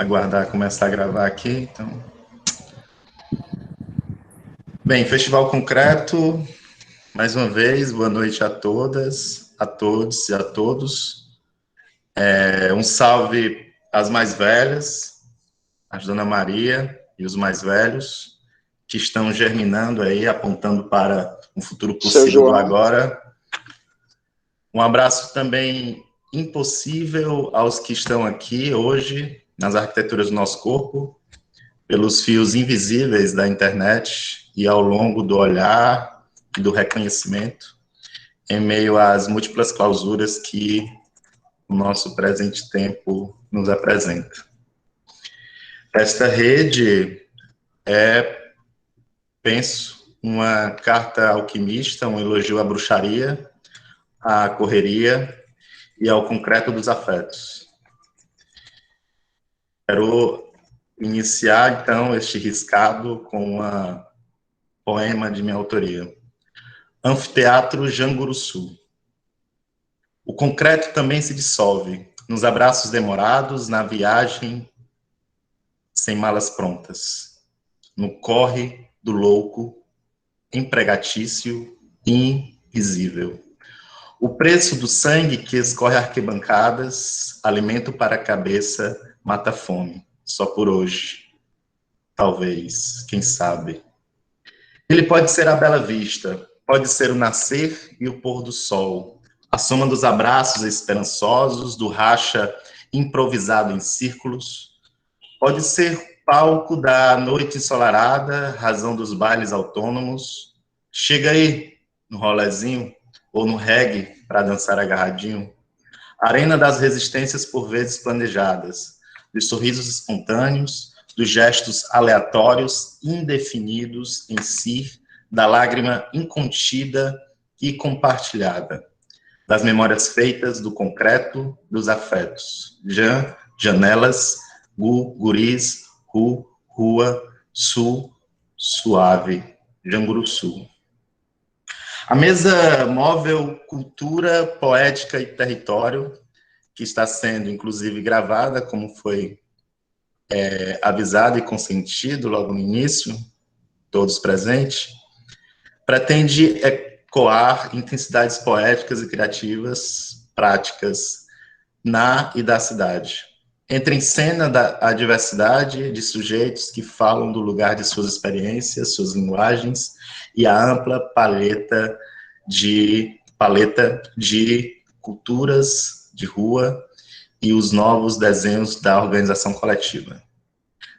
aguardar começar a gravar aqui, então. Bem, Festival Concreto, mais uma vez, boa noite a todas, a todos e a todos. Um salve às mais velhas, às Dona Maria e os mais velhos, que estão germinando aí, apontando para um futuro possível do agora. Um abraço também impossível aos que estão aqui hoje, nas arquiteturas do nosso corpo, pelos fios invisíveis da internet e ao longo do olhar e do reconhecimento, em meio às múltiplas clausuras que o nosso presente tempo nos apresenta. Esta rede é, penso, uma carta alquimista, um elogio à bruxaria, à correria e ao concreto dos afetos. Quero iniciar, então, este riscado com um poema de minha autoria. Anfiteatro Janguruçu. O concreto também se dissolve nos abraços demorados, na viagem sem malas prontas, no corre do louco, empregatício, invisível. O preço do sangue que escorre arquibancadas, alimento para a cabeça, mata a fome, só por hoje. Talvez, quem sabe. Ele pode ser a bela vista, pode ser o nascer e o pôr do sol, a soma dos abraços esperançosos, do racha improvisado em círculos, pode ser palco da noite ensolarada, razão dos bailes autônomos. Chega aí, no rolezinho, ou no reggae, para dançar agarradinho. Arena das resistências por vezes planejadas, dos sorrisos espontâneos, dos gestos aleatórios, indefinidos em si, da lágrima incontida e compartilhada, das memórias feitas do concreto, dos afetos. Janelas, guris, rua, sul, suave, Janguruçu. A mesa móvel Cultura, Poética e Território, que está sendo, inclusive, gravada, como foi avisado e consentido logo no início, todos presentes, pretende ecoar intensidades poéticas e criativas, práticas, na e da cidade. Entra em cena a diversidade de sujeitos que falam do lugar de suas experiências, suas linguagens, e a ampla paleta de culturas de rua e os novos desenhos da organização coletiva.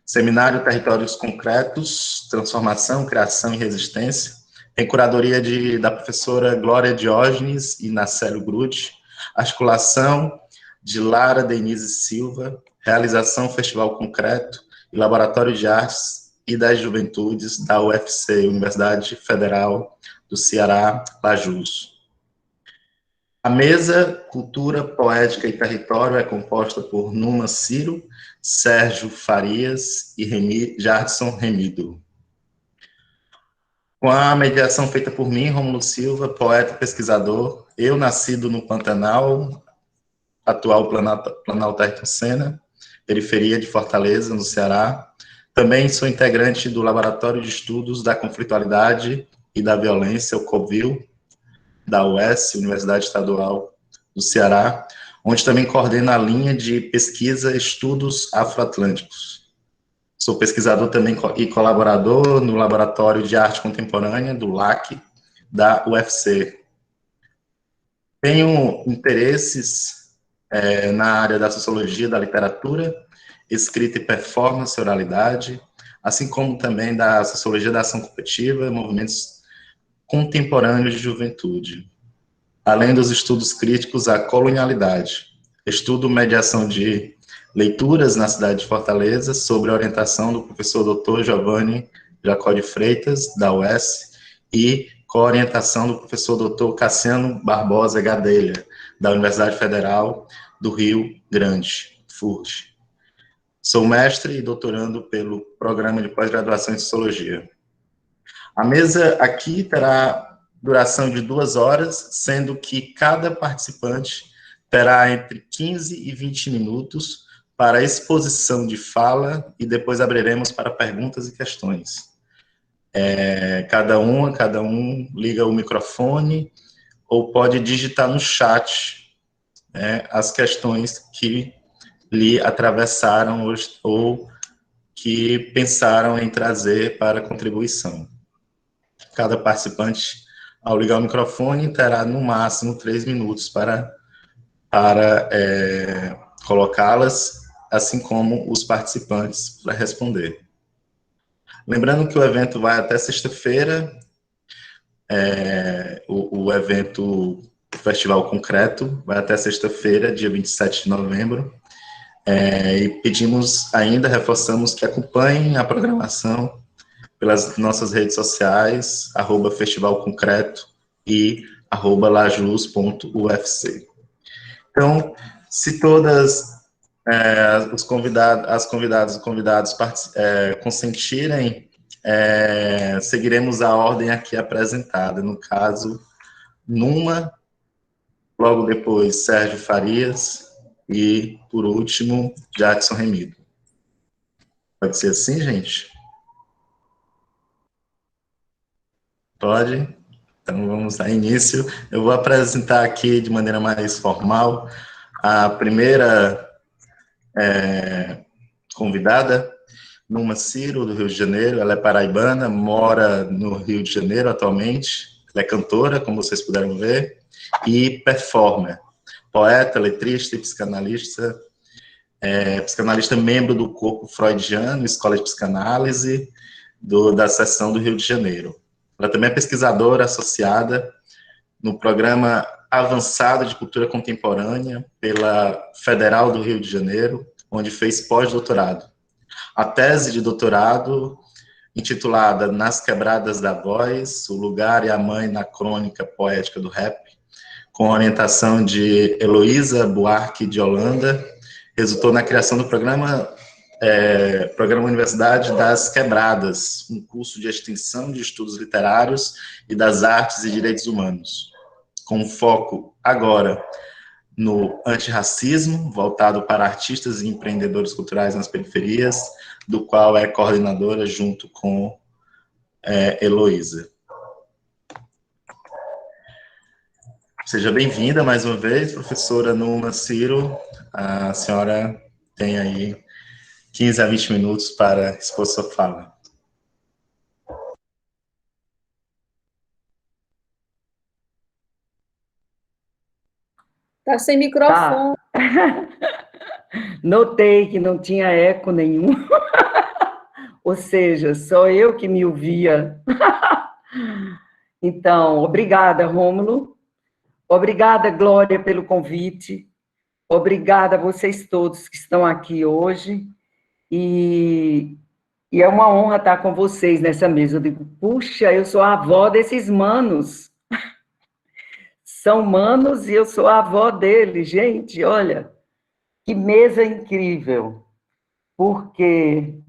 Seminário Territórios Concretos, Transformação, Criação e Resistência, tem curadoria da professora Glória Diógenes e Nacélio Grude, articulação de Lara Denise Silva, realização Festival Concreto e Laboratório de Artes e das Juventudes da UFC, Universidade Federal do Ceará, Lajus. A mesa Cultura, Poética e Território é composta por Numa Ciro, Sérgio Farias e Jardson Remido. Com a mediação feita por mim, Rômulo Silva, poeta e pesquisador, eu nascido no Pantanal, atual Planalto Ayrton Senna, periferia de Fortaleza, no Ceará. Também sou integrante do Laboratório de Estudos da Conflitualidade e da Violência, o COVIL, da UES, Universidade Estadual do Ceará, onde também coordeno a linha de pesquisa Estudos Afroatlânticos. Sou pesquisador também e colaborador no Laboratório de Arte Contemporânea, do LAC, da UFC. Tenho interesses na área da sociologia da literatura, escrita e performance, oralidade, assim como também da sociologia da ação competitiva, movimentos contemporâneos de juventude. Além dos estudos críticos à colonialidade, estudo mediação de leituras na cidade de Fortaleza, sobre a orientação do professor Dr. Giovanni Jacó de Freitas, da UES, e com a orientação do professor Dr. Cassiano Barbosa Gadelha, da Universidade Federal do Rio Grande, FURG. Sou mestre e doutorando pelo Programa de Pós-Graduação em Sociologia. A mesa aqui terá duração de 2 horas, sendo que cada participante terá entre 15 e 20 minutos para a exposição de fala e depois abriremos para perguntas e questões. Cada um liga o microfone ou pode digitar no chat, né, as questões que lhe atravessaram ou que pensaram em trazer para contribuição. Cada participante, ao ligar o microfone, terá no máximo 3 minutos para colocá-las, assim como os participantes para responder. Lembrando que o evento vai até sexta-feira, o evento Festival Concreto vai até sexta-feira, dia 27 de novembro, e pedimos ainda, reforçamos que acompanhem a programação pelas nossas redes sociais, @Festival Concreto e @lajus.ufc. Então, se todas as convidadas e convidados consentirem, seguiremos a ordem aqui apresentada. No caso, Numa, logo depois Sérgio Farias e, por último, Jackson Remido. Pode ser assim, gente? Pode? Então, vamos dar início. Eu vou apresentar aqui de maneira mais formal a primeira convidada, Numa Ciro, do Rio de Janeiro. Ela é paraibana, mora no Rio de Janeiro atualmente. Ela é cantora, como vocês puderam ver, e performer, poeta, letrista e psicanalista, psicanalista membro do Corpo Freudiano, Escola de Psicanálise, da seção do Rio de Janeiro. Ela também é pesquisadora associada no Programa Avançado de Cultura Contemporânea pela Federal do Rio de Janeiro, onde fez pós-doutorado. A tese de doutorado, intitulada Nas Quebradas da Voz, o lugar e a mãe na crônica poética do rap, com orientação de Heloísa Buarque de Holanda, resultou na criação do Programa Universidade das Quebradas, um curso de extensão de estudos literários e das artes e direitos humanos, com foco agora no antirracismo, voltado para artistas e empreendedores culturais nas periferias, do qual é coordenadora junto com Heloísa. Seja bem-vinda mais uma vez, professora Numa Ciro. A senhora tem aí 15 a 20 minutos para expor sua fala. Está sem microfone. Tá. Notei que não tinha eco nenhum. Ou seja, só eu que me ouvia. Então, obrigada, Rômulo. Obrigada, Glória, pelo convite. Obrigada a vocês todos que estão aqui hoje. E é uma honra estar com vocês nessa mesa. Eu digo, puxa, eu sou a avó desses manos. São manos e eu sou a avó deles. Gente, olha, que mesa incrível. Porque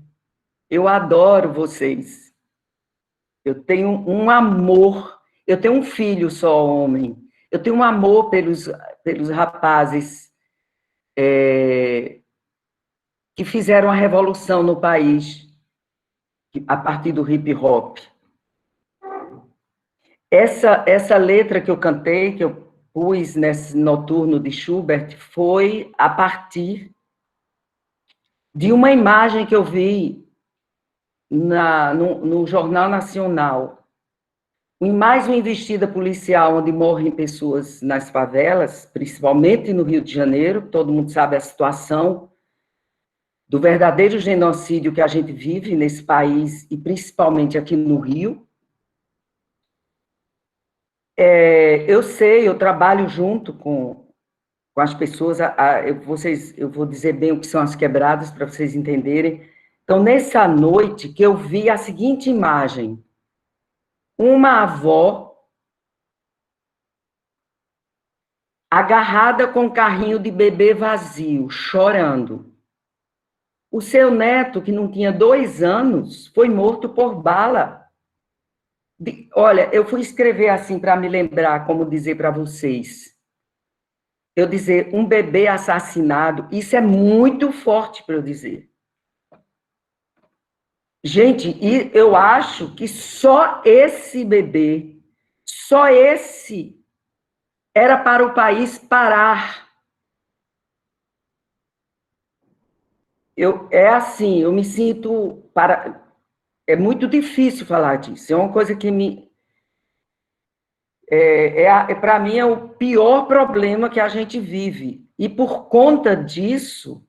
eu adoro vocês. Eu tenho um amor. Eu tenho um filho só, homem. Eu tenho um amor pelos rapazes que fizeram a revolução no país, a partir do hip hop. Essa letra que eu cantei, que eu pus nesse noturno de Schubert, foi a partir de uma imagem que eu vi no Jornal Nacional. Mais uma investida policial onde morrem pessoas nas favelas, principalmente no Rio de Janeiro. Todo mundo sabe a situação do verdadeiro genocídio que a gente vive nesse país, e principalmente aqui no Rio. Eu sei, eu trabalho junto com as pessoas, eu vou dizer bem o que são as quebradas, para vocês entenderem. Então, nessa noite, que eu vi a seguinte imagem: uma avó agarrada com um carrinho de bebê vazio, chorando. O seu neto, que não tinha 2 anos, foi morto por bala. Olha, eu fui escrever assim para me lembrar como dizer para vocês. eu dizer um bebê assassinado, isso é muito forte para eu dizer. Gente, e eu acho que só esse bebê, só esse, era para o país parar. É assim, eu me sinto... É muito difícil falar disso, é uma coisa que me... para mim é o pior problema que a gente vive. E por conta disso,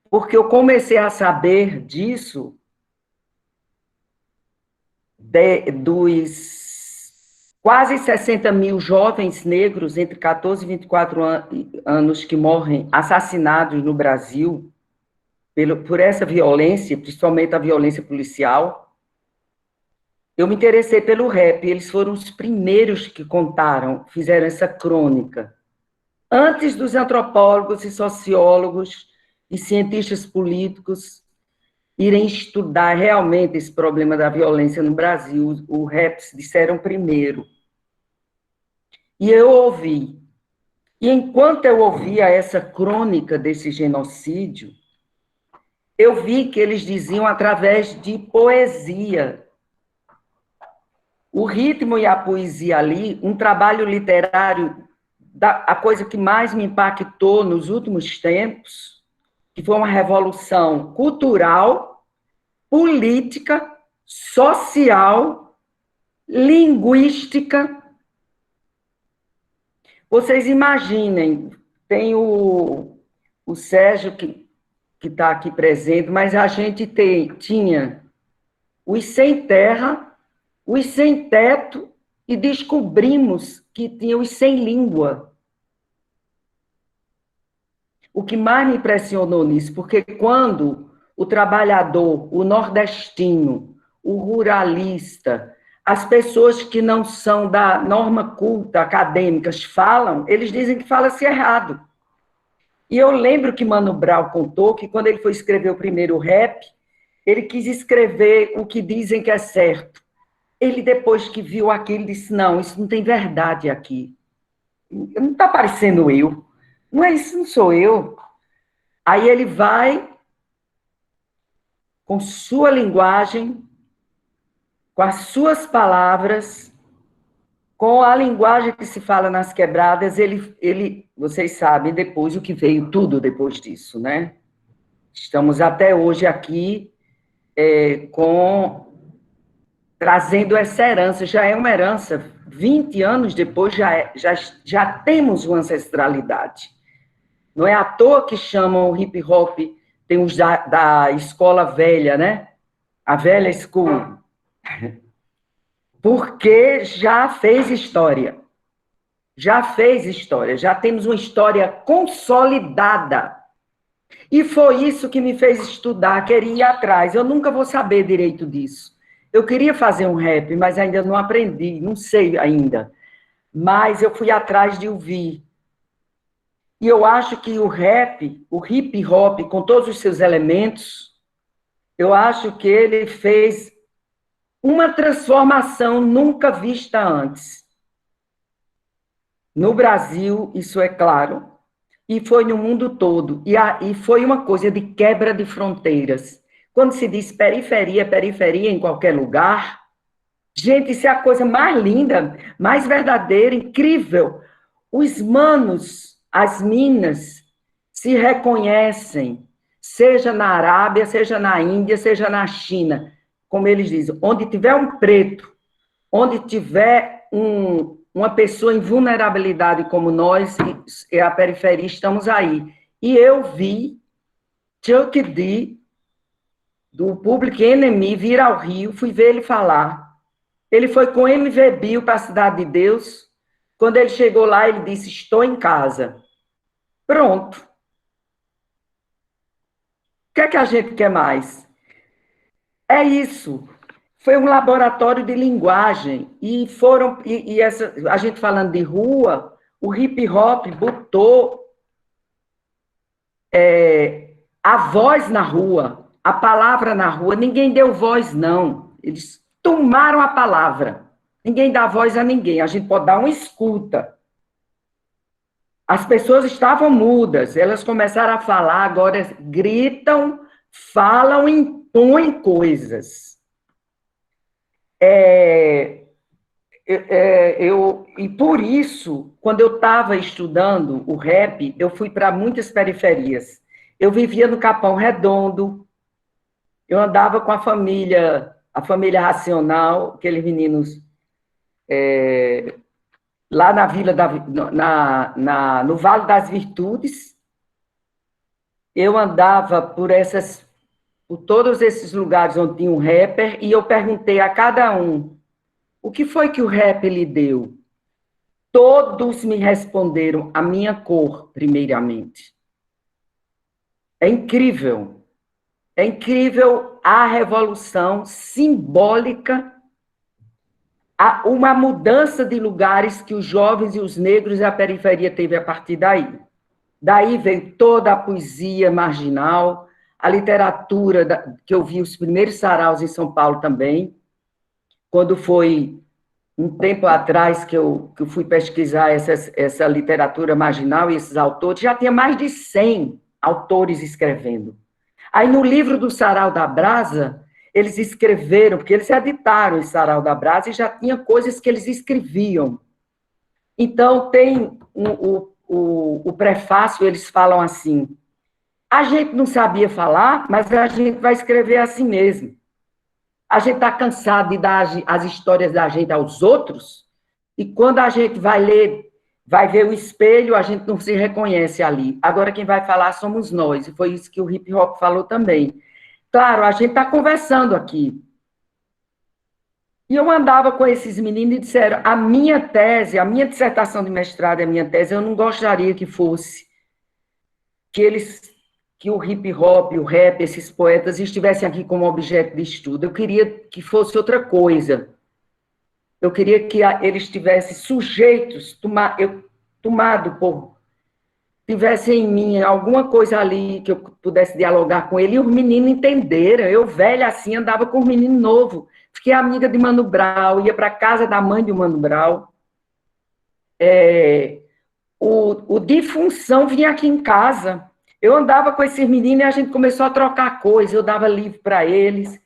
porque eu comecei a saber disso dos quase 60 mil jovens negros entre 14 e 24 anos que morrem assassinados no Brasil por essa violência, principalmente a violência policial. Eu me interessei pelo rap, eles foram os primeiros que contaram, fizeram essa crônica. Antes dos antropólogos e sociólogos e cientistas políticos irem estudar realmente esse problema da violência no Brasil, os raps disseram primeiro. E eu ouvi. E enquanto eu ouvia essa crônica desse genocídio, eu vi que eles diziam através de poesia. O ritmo e a poesia ali, um trabalho literário, a coisa que mais me impactou nos últimos tempos, que foi uma revolução cultural, política, social, linguística. Vocês imaginem, tem o Sérgio, que está aqui presente, mas a gente tinha os sem terra, os sem teto, e descobrimos que tinha os sem língua. O que mais me impressionou nisso, porque quando o trabalhador, o nordestino, o ruralista, as pessoas que não são da norma culta, acadêmicas, falam, eles dizem que fala-se errado. E eu lembro que Mano Brown contou que quando ele foi escrever o primeiro rap, ele quis escrever o que dizem que é certo. Ele, depois que viu aquilo, disse, não, isso não tem verdade aqui. Não está parecendo eu. Não é isso, não sou eu. Aí ele vai, com sua linguagem, com as suas palavras, com a linguagem que se fala nas quebradas, vocês sabem depois o que veio tudo depois disso, né? Estamos até hoje aqui trazendo essa herança, já é uma herança, 20 anos depois já temos uma ancestralidade. Não é à toa que chamam o hip hop, tem os da escola velha, né? A velha school. Porque já fez história. Já fez história, já temos uma história consolidada. E foi isso que me fez estudar, queria ir atrás. Eu nunca vou saber direito disso. Eu queria fazer um rap, mas ainda não aprendi, não sei ainda. Mas eu fui atrás de ouvir. E eu acho que o rap, o hip hop, com todos os seus elementos, eu acho que ele fez uma transformação nunca vista antes. No Brasil, isso é claro, e foi no mundo todo. E foi uma coisa de quebra de fronteiras. Quando se diz periferia, periferia em qualquer lugar, gente, isso é a coisa mais linda, mais verdadeira, incrível. Os manos, as minas, se reconhecem, seja na Arábia, seja na Índia, seja na China, como eles dizem, onde tiver um preto, onde tiver uma pessoa em vulnerabilidade como nós, e a periferia, estamos aí. E eu vi Chuck D, do Public Enemy, vir ao Rio, fui ver ele falar. Ele foi com MV Bill para a Cidade de Deus. Quando ele chegou lá, ele disse, estou em casa. Pronto. O que é que a gente quer mais? É isso. Foi um laboratório de linguagem. E a gente falando de rua, o hip hop botou a voz na rua, a palavra na rua. Ninguém deu voz, não. Eles tomaram a palavra. Ninguém dá voz a ninguém. A gente pode dar uma escuta. As pessoas estavam mudas, elas começaram a falar, agora gritam, falam, impõem coisas. E por isso, quando eu estava estudando o rap, eu fui para muitas periferias. Eu vivia no Capão Redondo, eu andava com a família Racional, aqueles meninos lá na Vila no Vale das Virtudes. Eu andava por todos esses lugares onde tinha um rapper, e eu perguntei a cada um, o que foi que o rap lhe deu? Todos me responderam a minha cor, primeiramente. É incrível a revolução simbólica, uma mudança de lugares que os jovens e os negros e a periferia teve a partir daí. Daí veio toda a poesia marginal, a literatura, que eu vi os primeiros saraus em São Paulo também, quando foi um tempo atrás que eu fui pesquisar essa literatura marginal e esses autores, já tinha mais de 100 autores escrevendo. Aí, no livro do Sarau da Brasa, eles escreveram, porque eles editaram o Sarau da Brasa e já tinha coisas que eles escreviam. Então, tem o prefácio, eles falam assim, a gente não sabia falar, mas a gente vai escrever assim mesmo. A gente está cansado de dar as histórias da gente aos outros, e quando a gente vai ler, vai ver o espelho, a gente não se reconhece ali. Agora quem vai falar somos nós, e foi isso que o hip hop falou também. Claro, a gente está conversando aqui. E eu andava com esses meninos e disseram, a minha tese, a minha dissertação de mestrado, a minha tese, eu não gostaria que fosse que o hip hop, o rap, esses poetas estivessem aqui como objeto de estudo. Eu queria que fosse outra coisa. Eu queria que eles estivessem sujeitos, tomado por... tivesse em mim alguma coisa ali que eu pudesse dialogar com ele, e os meninos entenderam. Eu, velha assim, andava com os meninos novos. Fiquei amiga de Mano Brown, ia para a casa da mãe de Mano Brown. O de função vinha aqui em casa. Eu andava com esses meninos e a gente começou a trocar coisas. Eu dava livro para eles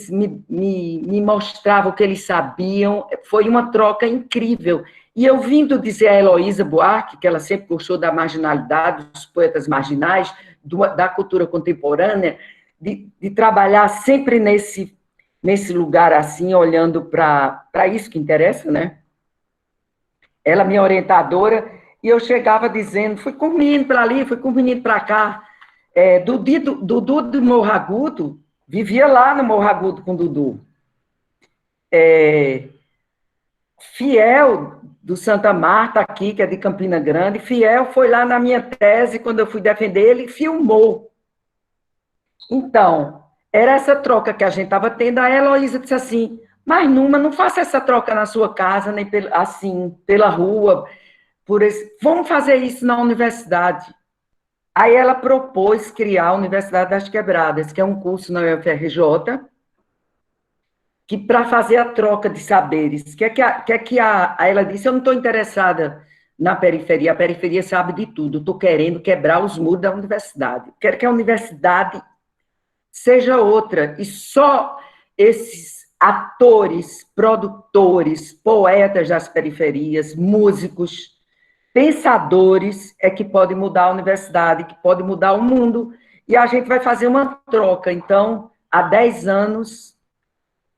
me mostravam o que eles sabiam. Foi uma troca incrível. E eu vindo dizer a Heloísa Buarque, que ela sempre gostou da marginalidade, dos poetas marginais, da cultura contemporânea, de trabalhar sempre nesse lugar assim, olhando para isso que interessa, né? Ela, minha orientadora, e eu chegava dizendo, fui com o menino para ali, fui com o menino para cá. Dudu do Morro Agudo, vivia lá no Morro Agudo com o Dudu. Fiel, do Santa Marta, aqui, que é de Campina Grande, Fiel foi lá na minha tese, quando eu fui defender ele, filmou. Então, era essa troca que a gente estava tendo. A Heloísa disse assim, mas Numa, não faça essa troca na sua casa, nem assim, pela rua, vamos fazer isso na universidade. Aí ela propôs criar a Universidade das Quebradas, que é um curso na UFRJ, que para fazer a troca de saberes, ela disse, eu não estou interessada na periferia, a periferia sabe de tudo, estou querendo quebrar os muros da universidade, quero que a universidade seja outra, e só esses atores, produtores, poetas das periferias, músicos, pensadores é que podem mudar a universidade, que podem mudar o mundo, e a gente vai fazer uma troca. Então, há 10 anos,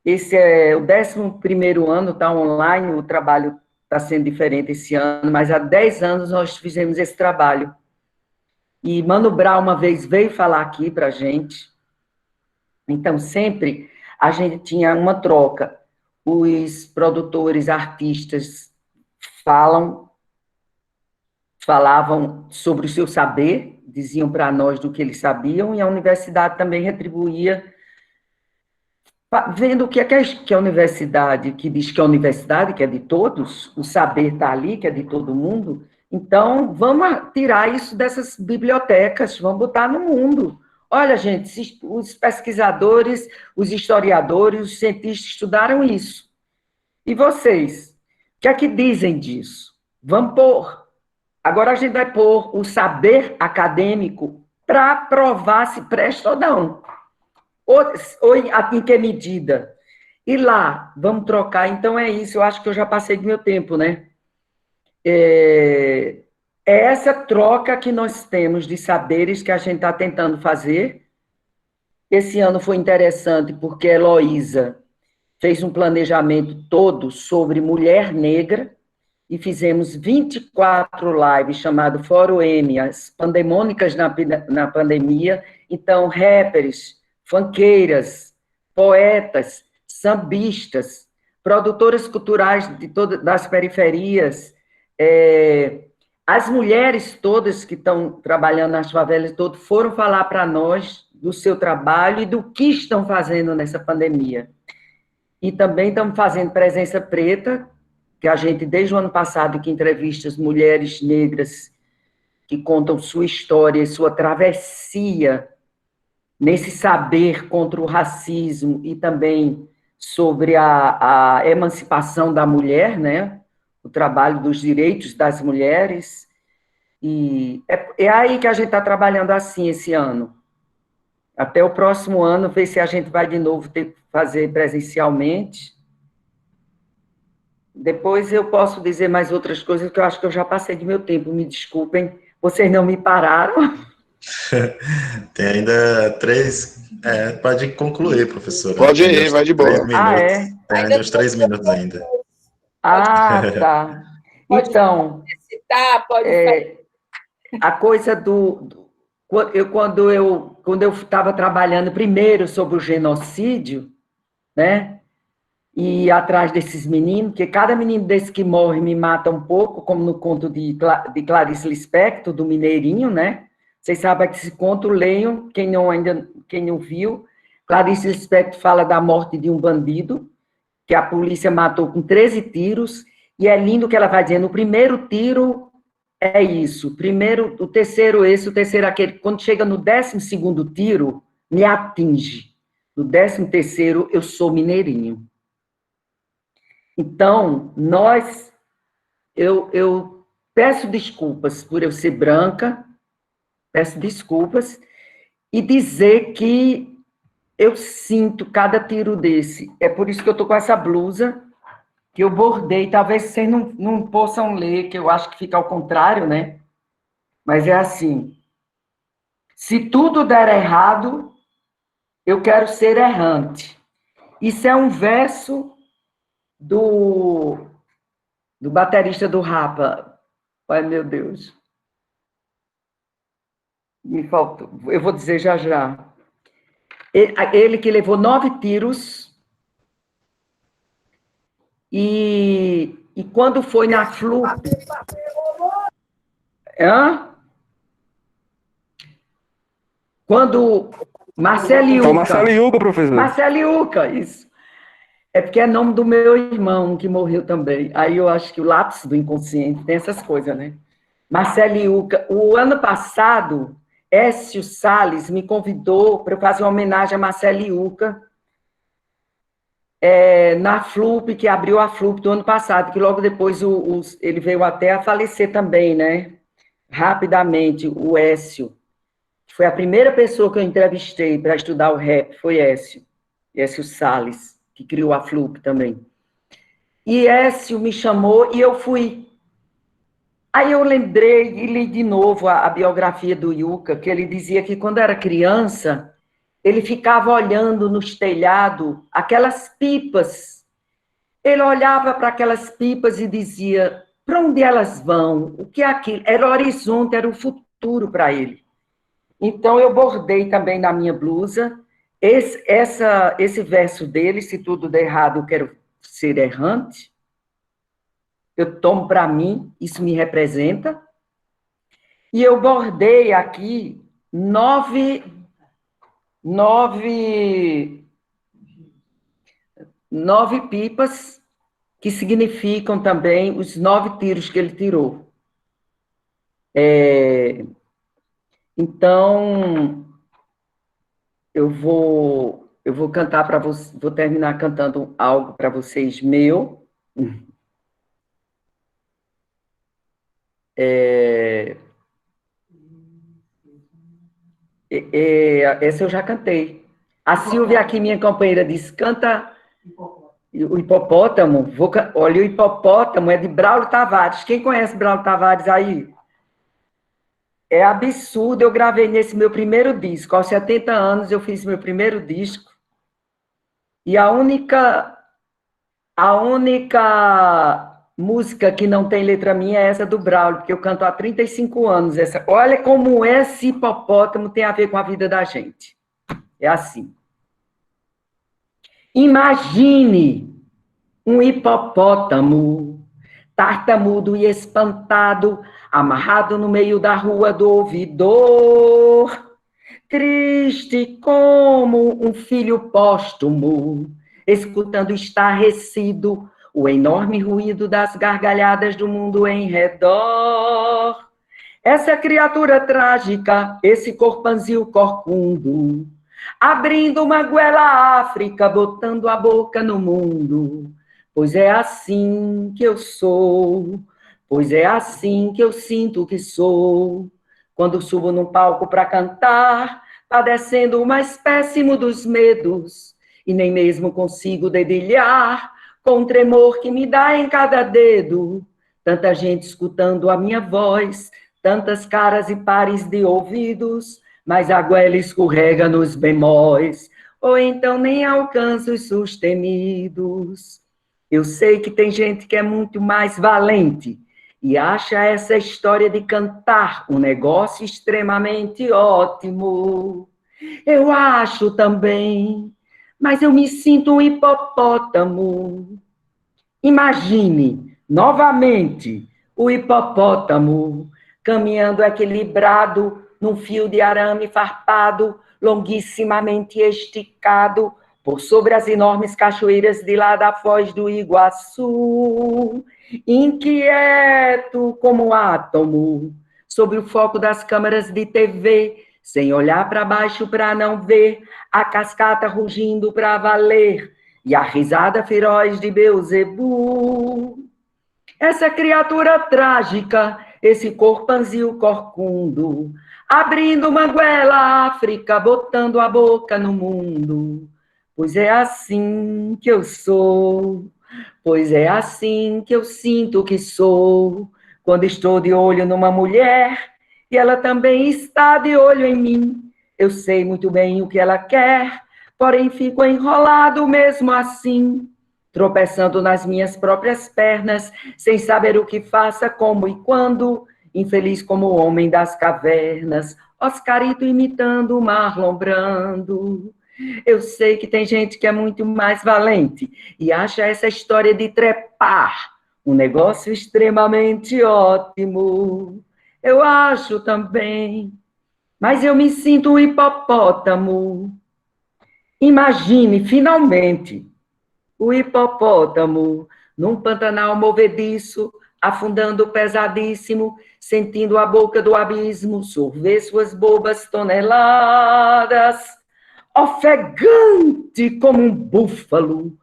esse é o 11º ano, está online, o trabalho está sendo diferente esse ano, mas há 10 anos nós fizemos esse trabalho. E Mano Brown uma vez veio falar aqui para a gente, então sempre a gente tinha uma troca. Os produtores, artistas falavam sobre o seu saber, diziam para nós do que eles sabiam, e a universidade também retribuía, vendo o que é a universidade, que diz que é a universidade, que é de todos, o saber está ali, que é de todo mundo, então vamos tirar isso dessas bibliotecas, vamos botar no mundo. Olha, gente, os pesquisadores, os historiadores, os cientistas estudaram isso. E vocês? O que é que dizem disso? Vamos pôr. Agora a gente vai pôr o saber acadêmico para provar se presta ou não. Ou em que medida. E lá, vamos trocar. Então é isso, eu acho que eu já passei do meu tempo, né? É essa troca que nós temos de saberes que a gente está tentando fazer. Esse ano foi interessante porque a Heloísa fez um planejamento todo sobre mulher negra e fizemos 24 lives chamado Fórum M, as pandemônicas na pandemia. Então, rappers, funkeiras, poetas, sambistas, produtoras culturais das periferias, as mulheres todas que estão trabalhando nas favelas todas foram falar para nós do seu trabalho e do que estão fazendo nessa pandemia. E também estamos fazendo presença preta, que a gente, desde o ano passado, que entrevista as mulheres negras que contam sua história, sua travessia nesse saber contra o racismo e também sobre a emancipação da mulher, né? O trabalho dos direitos das mulheres. E é aí que a gente está trabalhando assim esse ano. Até o próximo ano, ver se a gente vai de novo ter que fazer presencialmente. Depois eu posso dizer mais outras coisas, que eu acho que eu já passei do meu tempo, me desculpem, vocês não me pararam. Tem ainda 3. Pode concluir, professora. Pode ir, vai de boa. 3 minutos. Ah, é? Tem ainda uns 3 minutos ainda. Ah, tá. Então, a coisa quando eu estava trabalhando primeiro sobre o genocídio, né? E atrás desses meninos, porque cada menino desse que morre me mata um pouco, como no conto de Clarice Lispector, do Mineirinho, né? Vocês sabem que esse conto, leiam, quem não viu. Clarice Lispector fala da morte de um bandido, que a polícia matou com 13 tiros, e é lindo que ela vai dizendo, o primeiro tiro é isso, o terceiro esse, o terceiro aquele. Quando chega no 12º tiro, me atinge. No 13º, eu sou mineirinho. Então, eu peço desculpas por eu ser branca, peço desculpas, e dizer que eu sinto cada tiro desse. É por isso que eu estou com essa blusa, que eu bordei, talvez vocês não possam ler, que eu acho que fica ao contrário, né? Mas é assim, se tudo der errado, eu quero ser errante. Isso é um verso do baterista do Rapa. Ai, meu Deus. Me faltou. Eu vou dizer já já. Ele que levou 9 tiros e quando foi na FLUP... Quando Marceliuca... Marceliuca, professor. Marceliuca, isso. É porque é nome do meu irmão, que morreu também. Aí eu acho que o lápis do inconsciente tem essas coisas, né? Marceliuca. O ano passado, Écio Salles me convidou para fazer uma homenagem a Marceliuca na FLUP, que abriu a FLUP do ano passado, que logo depois ele veio até a falecer também, né? Rapidamente, o Écio. Foi a primeira pessoa que eu entrevistei para estudar o rap, foi Écio Salles, que criou a FLUP também. E Écio me chamou e eu fui. Aí eu lembrei e li de novo a biografia do Yuca, que ele dizia que quando era criança, ele ficava olhando nos telhados aquelas pipas. Ele olhava para aquelas pipas e dizia, para onde elas vão? O que é aquilo? Era o horizonte, era o futuro para ele. Então eu bordei também na minha blusa esse verso dele, se tudo der errado, eu quero ser errante. Eu tomo para mim, isso me representa. E eu bordei aqui 9 pipas, que significam também os 9 tiros que ele tirou. Então, eu vou cantar para vocês, vou terminar cantando algo para vocês meu. Essa eu já cantei. A Silvia aqui, minha companheira, disse, canta o hipopótamo. Olha, o hipopótamo é de Braulio Tavares. Quem conhece Braulio Tavares aí? É absurdo, eu gravei nesse meu primeiro disco. Aos 70 anos eu fiz meu primeiro disco. E a única música que não tem letra minha é essa do Braulio, porque eu canto há 35 anos. Olha como esse hipopótamo tem a ver com a vida da gente. É assim. Imagine um hipopótamo, tartamudo e espantado, amarrado no meio da rua do ouvidor, triste como um filho póstumo, escutando estarrecido o enorme ruído das gargalhadas do mundo em redor. Essa criatura trágica, esse corpanzil corcundo, abrindo uma goela à África, botando a boca no mundo. Pois é assim que eu sou, pois é assim que eu sinto que sou. Quando subo num palco para cantar, padecendo o mais péssimo dos medos, e nem mesmo consigo dedilhar, com o tremor que me dá em cada dedo. Tanta gente escutando a minha voz, tantas caras e pares de ouvidos, mas a goela escorrega nos bemóis, ou então nem alcança os sustenidos. Eu sei que tem gente que é muito mais valente e acha essa história de cantar um negócio extremamente ótimo. Eu acho também, mas eu me sinto um hipopótamo. Imagine, novamente, o hipopótamo caminhando equilibrado num fio de arame farpado, longuissimamente esticado, por sobre as enormes cachoeiras de lá da Foz do Iguaçu, inquieto como um átomo, sobre o foco das câmeras de TV, sem olhar para baixo para não ver a cascata rugindo para valer e a risada feroz de Beuzebu. Essa criatura trágica, esse corpanzil corcundo, abrindo uma goela à África, botando a boca no mundo. Pois é assim que eu sou, pois é assim que eu sinto que sou, quando estou de olho numa mulher e ela também está de olho em mim. Eu sei muito bem o que ela quer, porém fico enrolado mesmo assim, tropeçando nas minhas próprias pernas, sem saber o que faça, como e quando, infeliz como o homem das cavernas, Oscarito imitando o Marlon Brando. Eu sei que tem gente que é muito mais valente e acha essa história de trepar um negócio extremamente ótimo. Eu acho também, mas eu me sinto um hipopótamo. Imagine, finalmente, o hipopótamo num Pantanal movediço, afundando pesadíssimo, sentindo a boca do abismo sorver suas bobas toneladas, ofegante como um búfalo,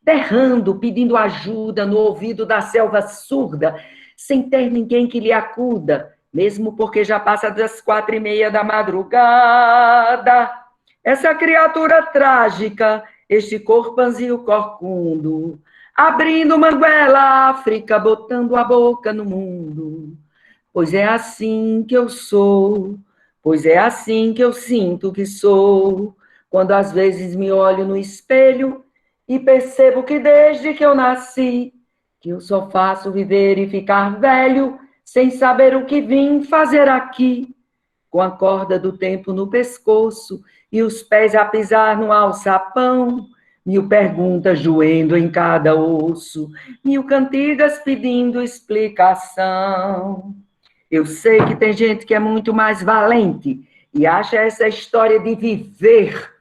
berrando, pedindo ajuda no ouvido da selva surda, sem ter ninguém que lhe acuda, mesmo porque já passa das 4:30 da madrugada. Essa criatura trágica, este corpanzil corcundo, abrindo uma goela à África, botando a boca no mundo. Pois é assim que eu sou, pois é assim que eu sinto que sou, quando às vezes me olho no espelho e percebo que desde que eu nasci, que eu só faço viver e ficar velho, sem saber o que vim fazer aqui, com a corda do tempo no pescoço e os pés a pisar no alçapão, mil perguntas doendo em cada osso, mil cantigas pedindo explicação. Eu sei que tem gente que é muito mais valente e acha essa história de viver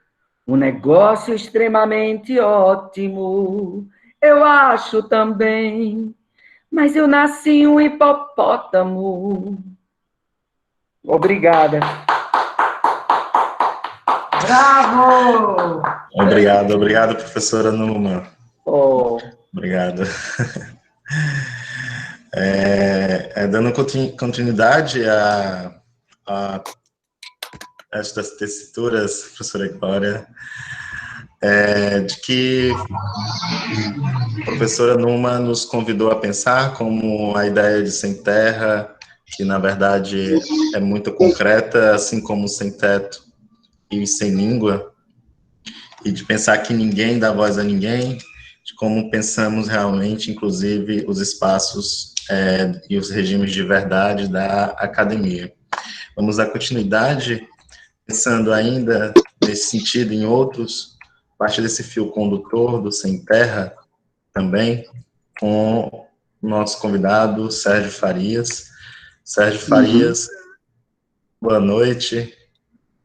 um negócio extremamente ótimo. Eu acho também, mas eu nasci um hipopótamo. Obrigada. Bravo! Obrigado, professora Numa. Oh. Obrigado. Dando continuidade a estas tessituras, professora Glória, de que a professora Numa nos convidou a pensar como a ideia de sem terra, que na verdade é muito concreta, assim como sem teto e sem língua, e de pensar que ninguém dá voz a ninguém, de como pensamos realmente, inclusive, os espaços e os regimes de verdade da academia. Vamos dar continuidade, pensando ainda nesse sentido em outros, a partir desse fio condutor do Sem Terra, também, com o nosso convidado, Sérgio Farias. Sérgio Farias, boa noite.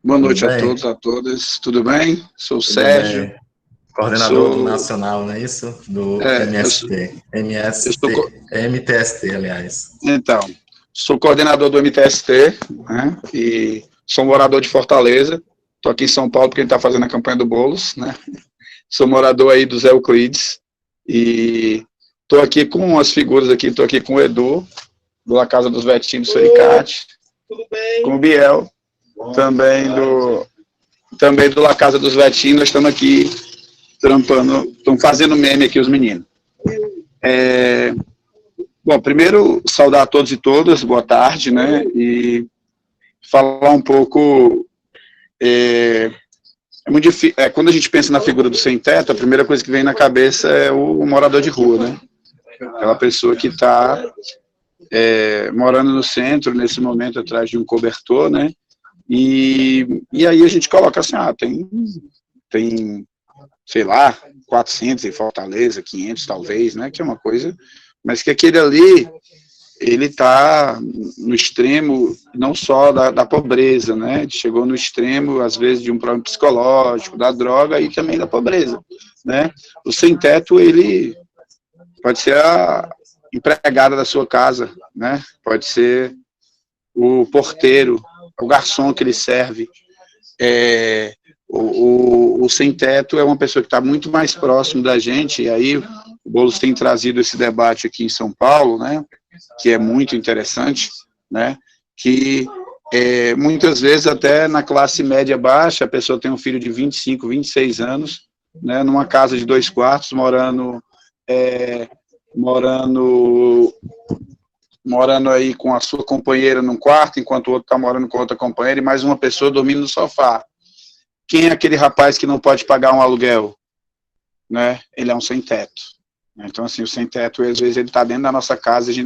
Boa noite a todos, a todas. Tudo bem? Sou o Sérgio. Bem. Coordenador do Nacional, não é isso? Do MST. MTST, aliás. Então, sou coordenador do MTST, né? E sou morador de Fortaleza. Estou aqui em São Paulo porque a gente está fazendo a campanha do Boulos, né? Sou morador aí do Zé Euclides. E estou aqui com as figuras aqui, estou aqui com o Edu, da Casa dos Vetinhos do Suricate. Tudo bem? Com o Biel, também do La Casa dos Vetinhos. Nós estamos aqui trampando, estamos fazendo meme aqui, os meninos. Bom, primeiro, saudar a todos e todas, boa tarde, né, e falar um pouco, é muito difícil, quando a gente pensa na figura do sem-teto, a primeira coisa que vem na cabeça é o morador de rua, né, aquela pessoa que está morando no centro, nesse momento, atrás de um cobertor, né, e aí a gente coloca assim, tem sei lá, 400 em Fortaleza, 500 talvez, né, que é uma coisa, mas que aquele ali, ele está no extremo, não só da pobreza, né, chegou no extremo, às vezes, de um problema psicológico, da droga e também da pobreza, né. O sem-teto, ele pode ser a empregada da sua casa, né, pode ser o porteiro, o garçom que ele serve, o sem-teto é uma pessoa que está muito mais próximo da gente, e aí o Boulos tem trazido esse debate aqui em São Paulo, né, que é muito interessante, né, que muitas vezes até na classe média baixa, a pessoa tem um filho de 25, 26 anos, né, numa casa de 2 quartos, morando aí com a sua companheira num quarto, enquanto o outro está morando com outra companheira, e mais uma pessoa dormindo no sofá. Quem é aquele rapaz que não pode pagar um aluguel? Né? Ele é um sem-teto. Então, assim, o sem-teto, às vezes, ele está dentro da nossa casa e a gente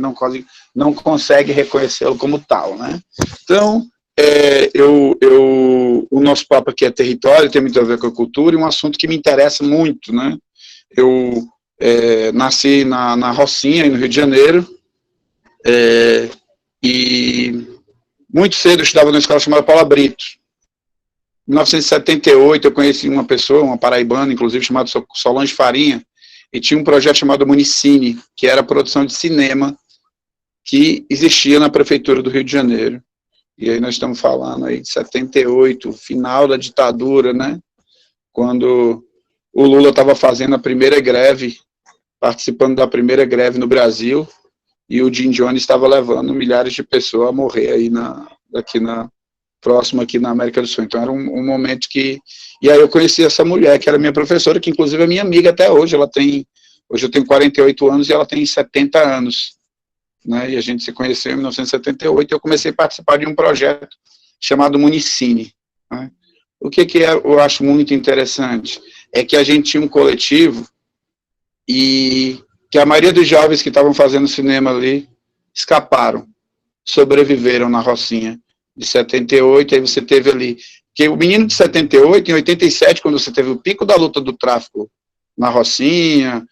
não consegue reconhecê-lo como tal, né? Então, o nosso papo aqui é território, tem muito a ver com a cultura, e um assunto que me interessa muito, né? Eu nasci na Rocinha, no Rio de Janeiro, e muito cedo eu estudava numa escola chamada Paula Brito. Em 1978, eu conheci uma pessoa, uma paraibana, inclusive, chamada Solange Farinha, e tinha um projeto chamado Municine, que era a produção de cinema que existia na Prefeitura do Rio de Janeiro. E aí nós estamos falando aí de 78, final da ditadura, né? Quando o Lula estava fazendo a primeira greve, participando da primeira greve no Brasil, e o Jim Jones estava levando milhares de pessoas a morrer aí próximo aqui na América do Sul. Então era um momento que... E aí eu conheci essa mulher, que era minha professora, que inclusive é minha amiga até hoje. Hoje eu tenho 48 anos e ela tem 70 anos. Né? E a gente se conheceu em 1978 e eu comecei a participar de um projeto chamado Municine. Né? O que eu acho muito interessante é que a gente tinha um coletivo e que a maioria dos jovens que estavam fazendo cinema ali escaparam, sobreviveram na Rocinha. De 78, aí você teve ali, que o menino de 78, em 87, quando você teve o pico da luta do tráfico na Rocinha,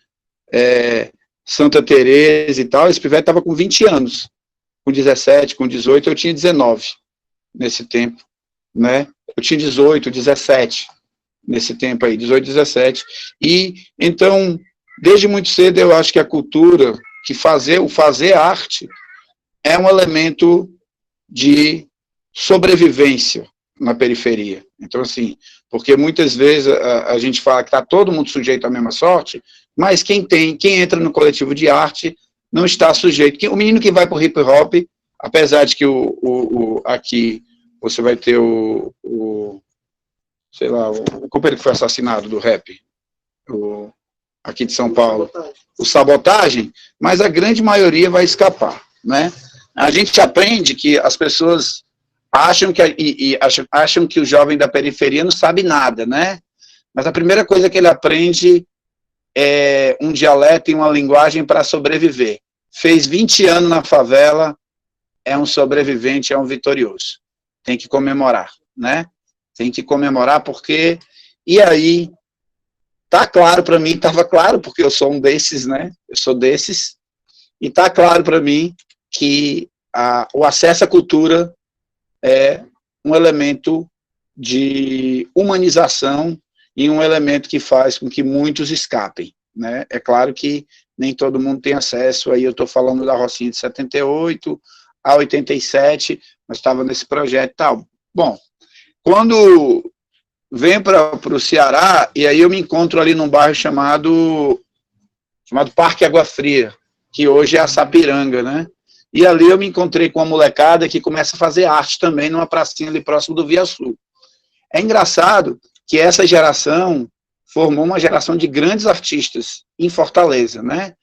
Santa Teresa e tal, esse pivete estava com 20 anos, com 17, com 18, eu tinha 19 nesse tempo, né, eu tinha 18, 17 nesse tempo aí, 18, 17, e então, desde muito cedo eu acho que a cultura, o fazer arte, é um elemento de sobrevivência na periferia. Então, assim, porque muitas vezes a gente fala que está todo mundo sujeito à mesma sorte, mas quem entra no coletivo de arte não está sujeito. O menino que vai para o hip hop, apesar de que aqui você vai ter sei lá, o companheiro que foi assassinado do rap, aqui de São Paulo, o Sabotagem, mas a grande maioria vai escapar, né? A gente aprende que as pessoas acham que o jovem da periferia não sabe nada, né? Mas a primeira coisa que ele aprende é um dialeto e uma linguagem para sobreviver. Fez 20 anos na favela, é um sobrevivente, é um vitorioso. Tem que comemorar, né? Tem que comemorar porque... E aí, tá claro para mim, estava claro, porque eu sou um desses, né? Eu sou desses. E tá claro para mim que o acesso à cultura é um elemento de humanização e um elemento que faz com que muitos escapem, né? É claro que nem todo mundo tem acesso, aí eu estou falando da Rocinha de 78 a 87, mas estava nesse projeto e tal. Bom, quando venho para o Ceará, e aí eu me encontro ali num bairro chamado Parque Água Fria, que hoje é a Sapiranga, né? E ali eu me encontrei com uma molecada que começa a fazer arte também numa pracinha ali próximo do Via Sul. É engraçado que essa geração formou uma geração de grandes artistas em Fortaleza, né?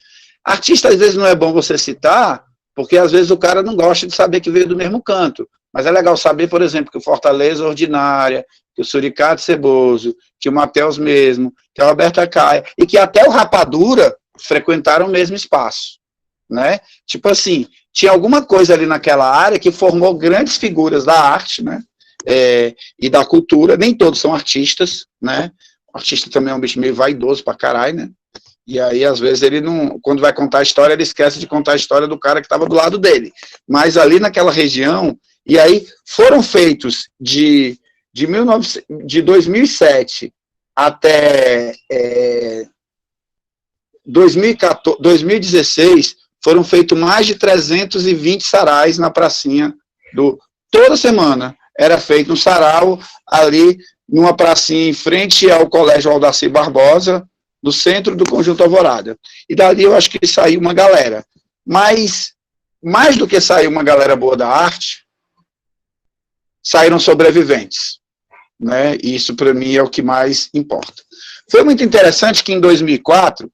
Artista, às vezes, não é bom você citar, porque às vezes o cara não gosta de saber que veio do mesmo canto. Mas é legal saber, por exemplo, que o Fortaleza Ordinária, que o Suricato Ceboso, que o Mateus mesmo, que a Roberta Caia, e que até o Rapadura frequentaram o mesmo espaço, né? Tipo assim, tinha alguma coisa ali naquela área que formou grandes figuras da arte, né? E da cultura. Nem todos são artistas, né? O artista também é um bicho meio vaidoso pra caralho, né? E aí, às vezes, ele não, quando vai contar a história, ele esquece de contar a história do cara que estava do lado dele. Mas ali naquela região, e aí foram feitos de 2007 até 2016, foram feitos mais de 320 sarais na pracinha. Toda semana era feito um sarau ali numa pracinha em frente ao Colégio Aldaci Barbosa, do centro do Conjunto Alvorada. E dali eu acho que saiu uma galera. Mas, mais do que sair uma galera boa da arte, saíram sobreviventes, né? E isso, para mim, é o que mais importa. Foi muito interessante que, em 2004,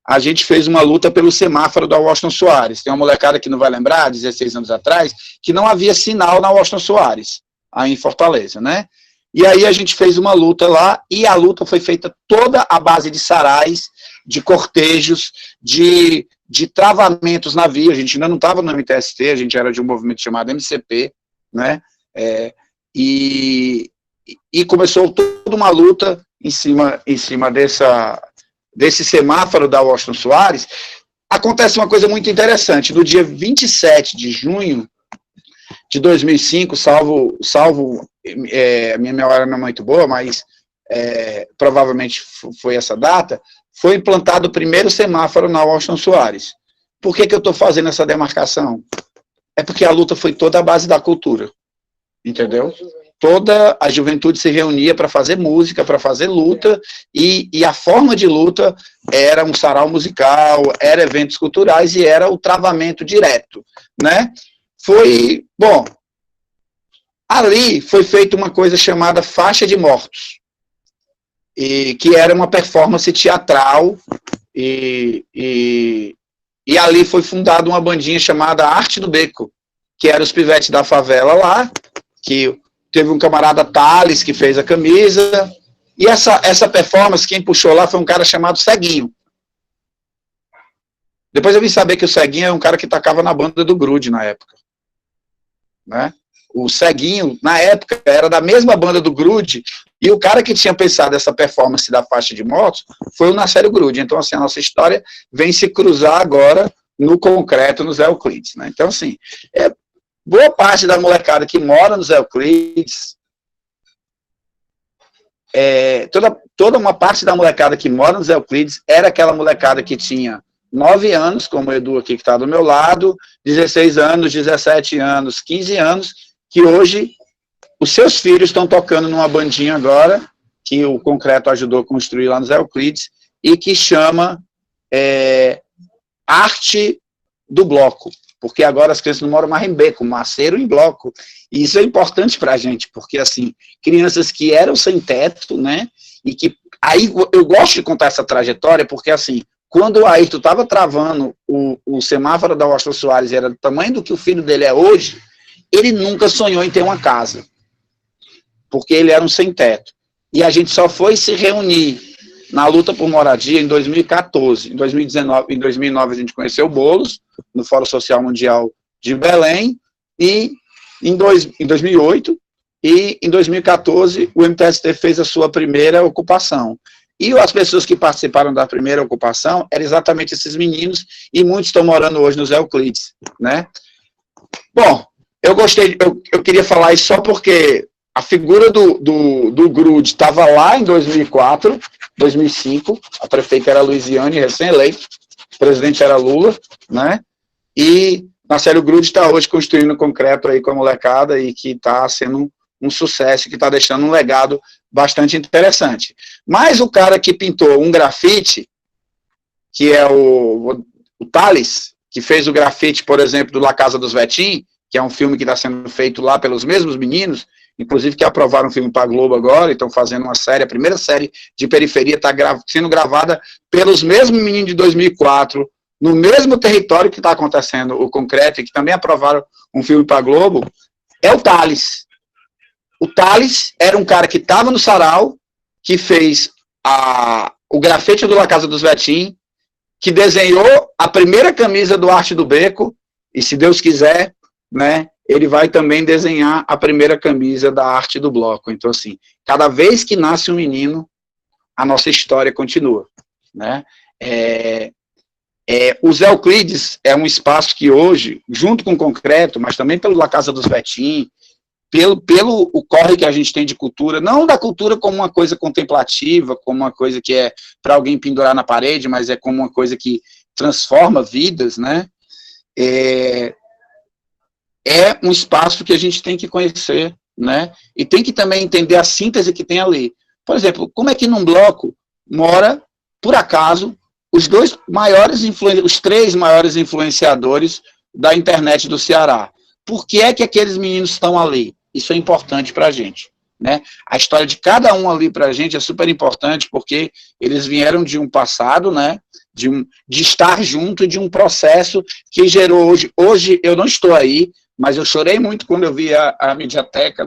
a gente fez uma luta pelo semáforo da Washington Soares. Tem uma molecada que não vai lembrar, 16 anos atrás, que não havia sinal na Washington Soares, aí em Fortaleza, né? E aí a gente fez uma luta lá, e a luta foi feita toda à base de sarais, de cortejos, de travamentos na via. A gente ainda não estava no MTST, a gente era de um movimento chamado MCP, né? E começou toda uma luta em cima desse semáforo da Washington Soares. Acontece uma coisa muito interessante. No dia 27 de junho de 2005, salvo minha memória não é muito boa, mas provavelmente foi essa data, foi implantado o primeiro semáforo na Washington Soares. Por que eu estou fazendo essa demarcação? É porque a luta foi toda à base da cultura, entendeu? Toda a juventude se reunia para fazer música, para fazer luta, e a forma de luta era um sarau musical, era eventos culturais e era o travamento direto, né? Bom, ali foi feita uma coisa chamada Faixa de Mortos, que era uma performance teatral, e ali foi fundada uma bandinha chamada Arte do Beco, que era os pivetes da favela lá, que teve um camarada Thales que fez a camisa, e essa performance, quem puxou lá foi um cara chamado Ceguinho. Depois eu vim saber que o Ceguinho é um cara que tocava na banda do Grude na época, né? O Ceguinho, na época, era da mesma banda do Grude, e o cara que tinha pensado essa performance da Faixa de Motos foi o Nacélio Grude. Então, assim, a nossa história vem se cruzar agora no concreto, nos Euclides, né? Então, assim, boa parte da molecada que mora nos Euclides, toda uma parte da molecada que mora nos Euclides era aquela molecada que tinha 9 anos, como o Edu aqui que está do meu lado, 16 anos, 17 anos, 15 anos, que hoje os seus filhos estão tocando numa bandinha agora, que o Concreto ajudou a construir lá nos Euclides, e que chama Arte do bloco, porque agora as crianças não moram mais em beco, maceiro em bloco, e isso é importante para a gente, porque, assim, crianças que eram sem teto, né, e que, aí eu gosto de contar essa trajetória, porque, assim, quando o Ayrton estava travando o semáforo da Washington Soares, era do tamanho do que o filho dele é hoje, ele nunca sonhou em ter uma casa, porque ele era um sem teto, e a gente só foi se reunir na luta por moradia em 2014, em 2009 a gente conheceu o Boulos, no Fórum Social Mundial de Belém, e em 2008, e em 2014 o MTST fez a sua primeira ocupação. E as pessoas que participaram da primeira ocupação eram exatamente esses meninos, e muitos estão morando hoje nos Euclides, né? Bom, eu queria falar isso só porque a figura do Grude estava lá em 2004, 2005, a prefeita era Luiziane, recém-eleito, o presidente era Lula, né? E Marcelo Grude está hoje construindo concreto aí com a molecada e que está sendo um sucesso, que está deixando um legado bastante interessante. Mas o cara que pintou um grafite, que é o Thales, que fez o grafite, por exemplo, do La Casa dos Vetim, que é um filme que está sendo feito lá pelos mesmos meninos, inclusive que aprovaram um filme para a Globo agora, e estão fazendo uma série, a primeira série de periferia está sendo gravada pelos mesmos meninos de 2004, no mesmo território que está acontecendo o concreto, e que também aprovaram um filme para a Globo, é o Thales. O Thales era um cara que estava no sarau, que fez o grafite do La Casa dos Vetim, que desenhou a primeira camisa do Arte do Beco, e se Deus quiser, né, ele vai também desenhar a primeira camisa da Arte do Bloco. Então, assim, cada vez que nasce um menino, a nossa história continua, né? Os Euclides é um espaço que hoje, junto com o concreto, mas também pelo La Casa dos Vetim, pelo o corre que a gente tem de cultura, não da cultura como uma coisa contemplativa, como uma coisa que é para alguém pendurar na parede, mas é como uma coisa que transforma vidas, né? É um espaço que a gente tem que conhecer, né? E tem que também entender a síntese que tem ali. Por exemplo, como é que num bloco mora, por acaso, os três maiores influenciadores da internet do Ceará? Por que é que aqueles meninos estão ali? Isso é importante para a gente, né? A história de cada um ali para a gente é super importante, porque eles vieram de um passado, né? De estar junto, de um processo que gerou hoje. Hoje eu não estou aí, mas eu chorei muito quando eu vi a mediateca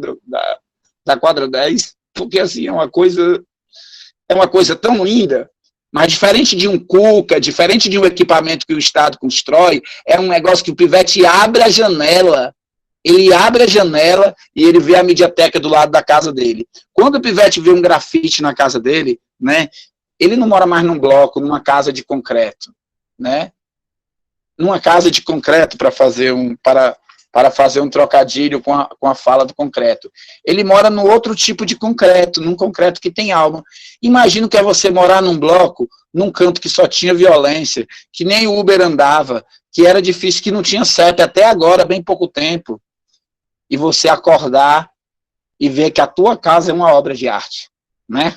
da Quadra 10, porque assim, é uma coisa tão linda, mas diferente de um Cuca, diferente de um equipamento que o Estado constrói, é um negócio que o pivete abre a janela, ele abre a janela e ele vê a mediateca do lado da casa dele. Quando o pivete vê um grafite na casa dele, né, ele não mora mais num bloco, numa casa de concreto, né? Numa casa de concreto para fazer um trocadilho com a fala do concreto. Ele mora num outro tipo de concreto, num concreto que tem alma. Imagina que é você morar num bloco, num canto que só tinha violência, que nem o Uber andava, que era difícil, que não tinha CEP até agora, bem pouco tempo, e você acordar e ver que a tua casa é uma obra de arte, né?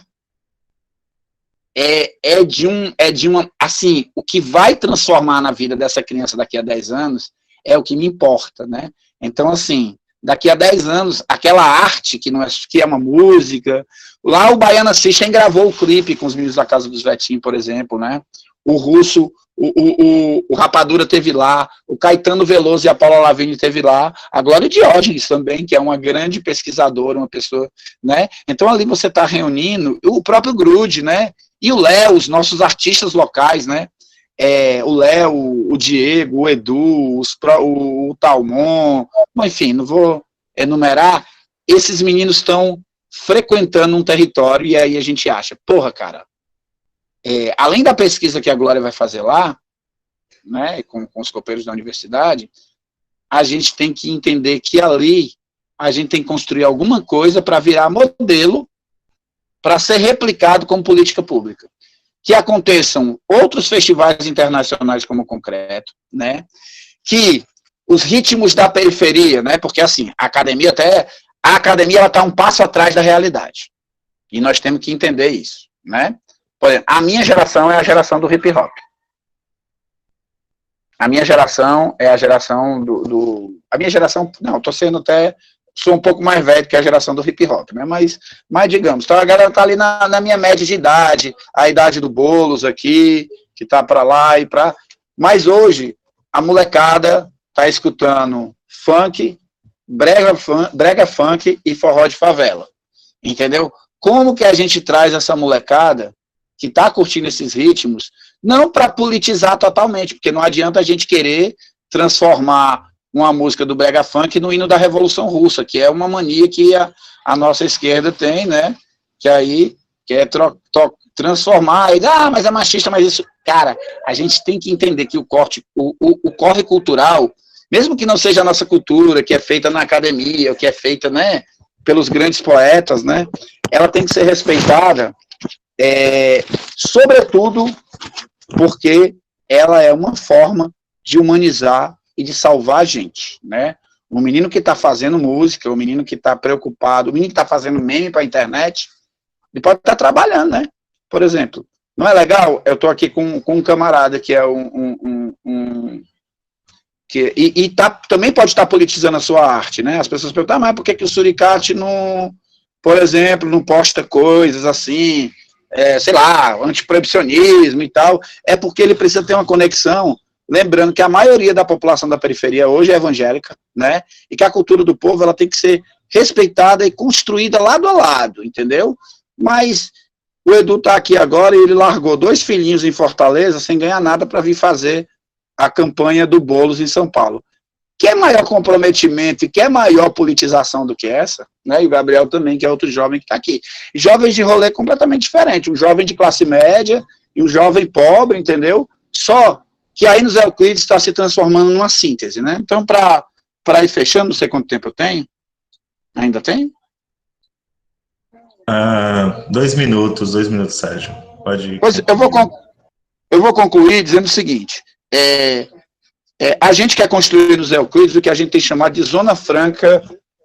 Assim, o que vai transformar na vida dessa criança daqui a 10 anos é o que me importa, né? Então, assim, daqui a 10 anos, aquela arte que é uma música, lá o Baiana System gravou o clipe com os meninos da Casa dos Vetim, por exemplo, né? O Russo, o Rapadura teve lá, o Caetano Veloso e a Paula Lavigne teve lá, a Glória Diógenes também, que é uma grande pesquisadora, uma pessoa, né? Então ali você está reunindo o próprio Grude, né? E o Léo, os nossos artistas locais, né? O Léo, o Diego, o Edu, o Talmon, enfim, não vou enumerar, esses meninos estão frequentando um território e aí a gente acha, porra, cara, além da pesquisa que a Glória vai fazer lá, né, com os copeiros da universidade, a gente tem que entender que ali a gente tem que construir alguma coisa para virar modelo para ser replicado como política pública. Que aconteçam outros festivais internacionais como o Concreto, né? Que os ritmos da periferia, né? Porque assim, a academia ela está um passo atrás da realidade. E nós temos que entender isso, né? Por exemplo, a minha geração é a geração do hip hop. a minha geração é a geração a minha geração, não, sou um pouco mais velho que a geração do hip hop, né? Mas digamos, então a galera tá ali na minha média de idade, a idade do Boulos aqui, que tá para lá e para. Mas hoje a molecada tá escutando funk, brega funk e forró de favela, entendeu? Como que a gente traz essa molecada que tá curtindo esses ritmos, não para politizar totalmente, porque não adianta a gente querer transformar uma música do brega funk no hino da Revolução Russa, que é uma mania que a nossa esquerda tem, né? Que aí quer transformar, mas é machista, mas isso... Cara, a gente tem que entender que o corre cultural, mesmo que não seja a nossa cultura, que é feita na academia, que é feita, né, pelos grandes poetas, né, ela tem que ser respeitada, sobretudo porque ela é uma forma de humanizar e de salvar a gente, né? O menino que está fazendo música, o menino que está preocupado, o menino que está fazendo meme para a internet, ele pode estar trabalhando, né? Por exemplo, não é legal? Eu estou aqui com um camarada que é também pode estar politizando a sua arte, né? As pessoas perguntam, mas por que o Suricate não, por exemplo, não posta coisas assim, sei lá, antiproibicionismo e tal? É porque ele precisa ter uma conexão. Lembrando que a maioria da população da periferia hoje é evangélica, né? E que a cultura do povo ela tem que ser respeitada e construída lado a lado, entendeu? Mas o Edu está aqui agora e ele largou 2 filhinhos em Fortaleza sem ganhar nada para vir fazer a campanha do Boulos em São Paulo. Quer maior comprometimento e quer maior politização do que essa? Né? E o Gabriel também, que é outro jovem que está aqui. Jovens de rolê completamente diferente. Um jovem de classe média e um jovem pobre, entendeu? Só que aí nos Euclides está se transformando numa síntese, né? Então, para ir fechando, não sei quanto tempo eu tenho. Ainda tem? 2 minutos, Sérgio. Pode ir. Pois, eu vou concluir dizendo o seguinte, a gente quer construir nos Euclides o que a gente tem chamado de zona franca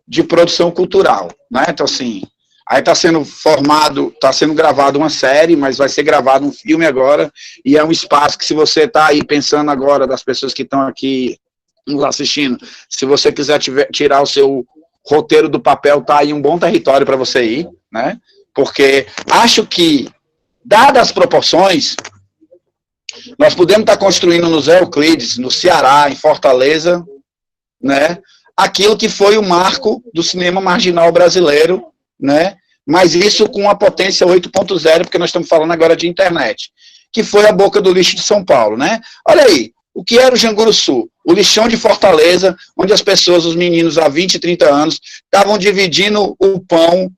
de produção cultural, né? Então, assim, aí está sendo gravado uma série, mas vai ser gravado um filme agora, e é um espaço que, se você está aí pensando agora, das pessoas que estão aqui nos assistindo, se você quiser tirar o seu roteiro do papel, está aí um bom território para você ir, né? Porque acho que, dadas as proporções, nós podemos estar construindo nos Euclides, no Ceará, em Fortaleza, né? Aquilo que foi o marco do cinema marginal brasileiro, né? Mas isso com a potência 8.0, porque nós estamos falando agora de internet, que foi a boca do lixo de São Paulo, né? Olha aí, o que era o Janguruçu? O lixão de Fortaleza, onde as pessoas, os meninos há 20, 30 anos, estavam dividindo o pão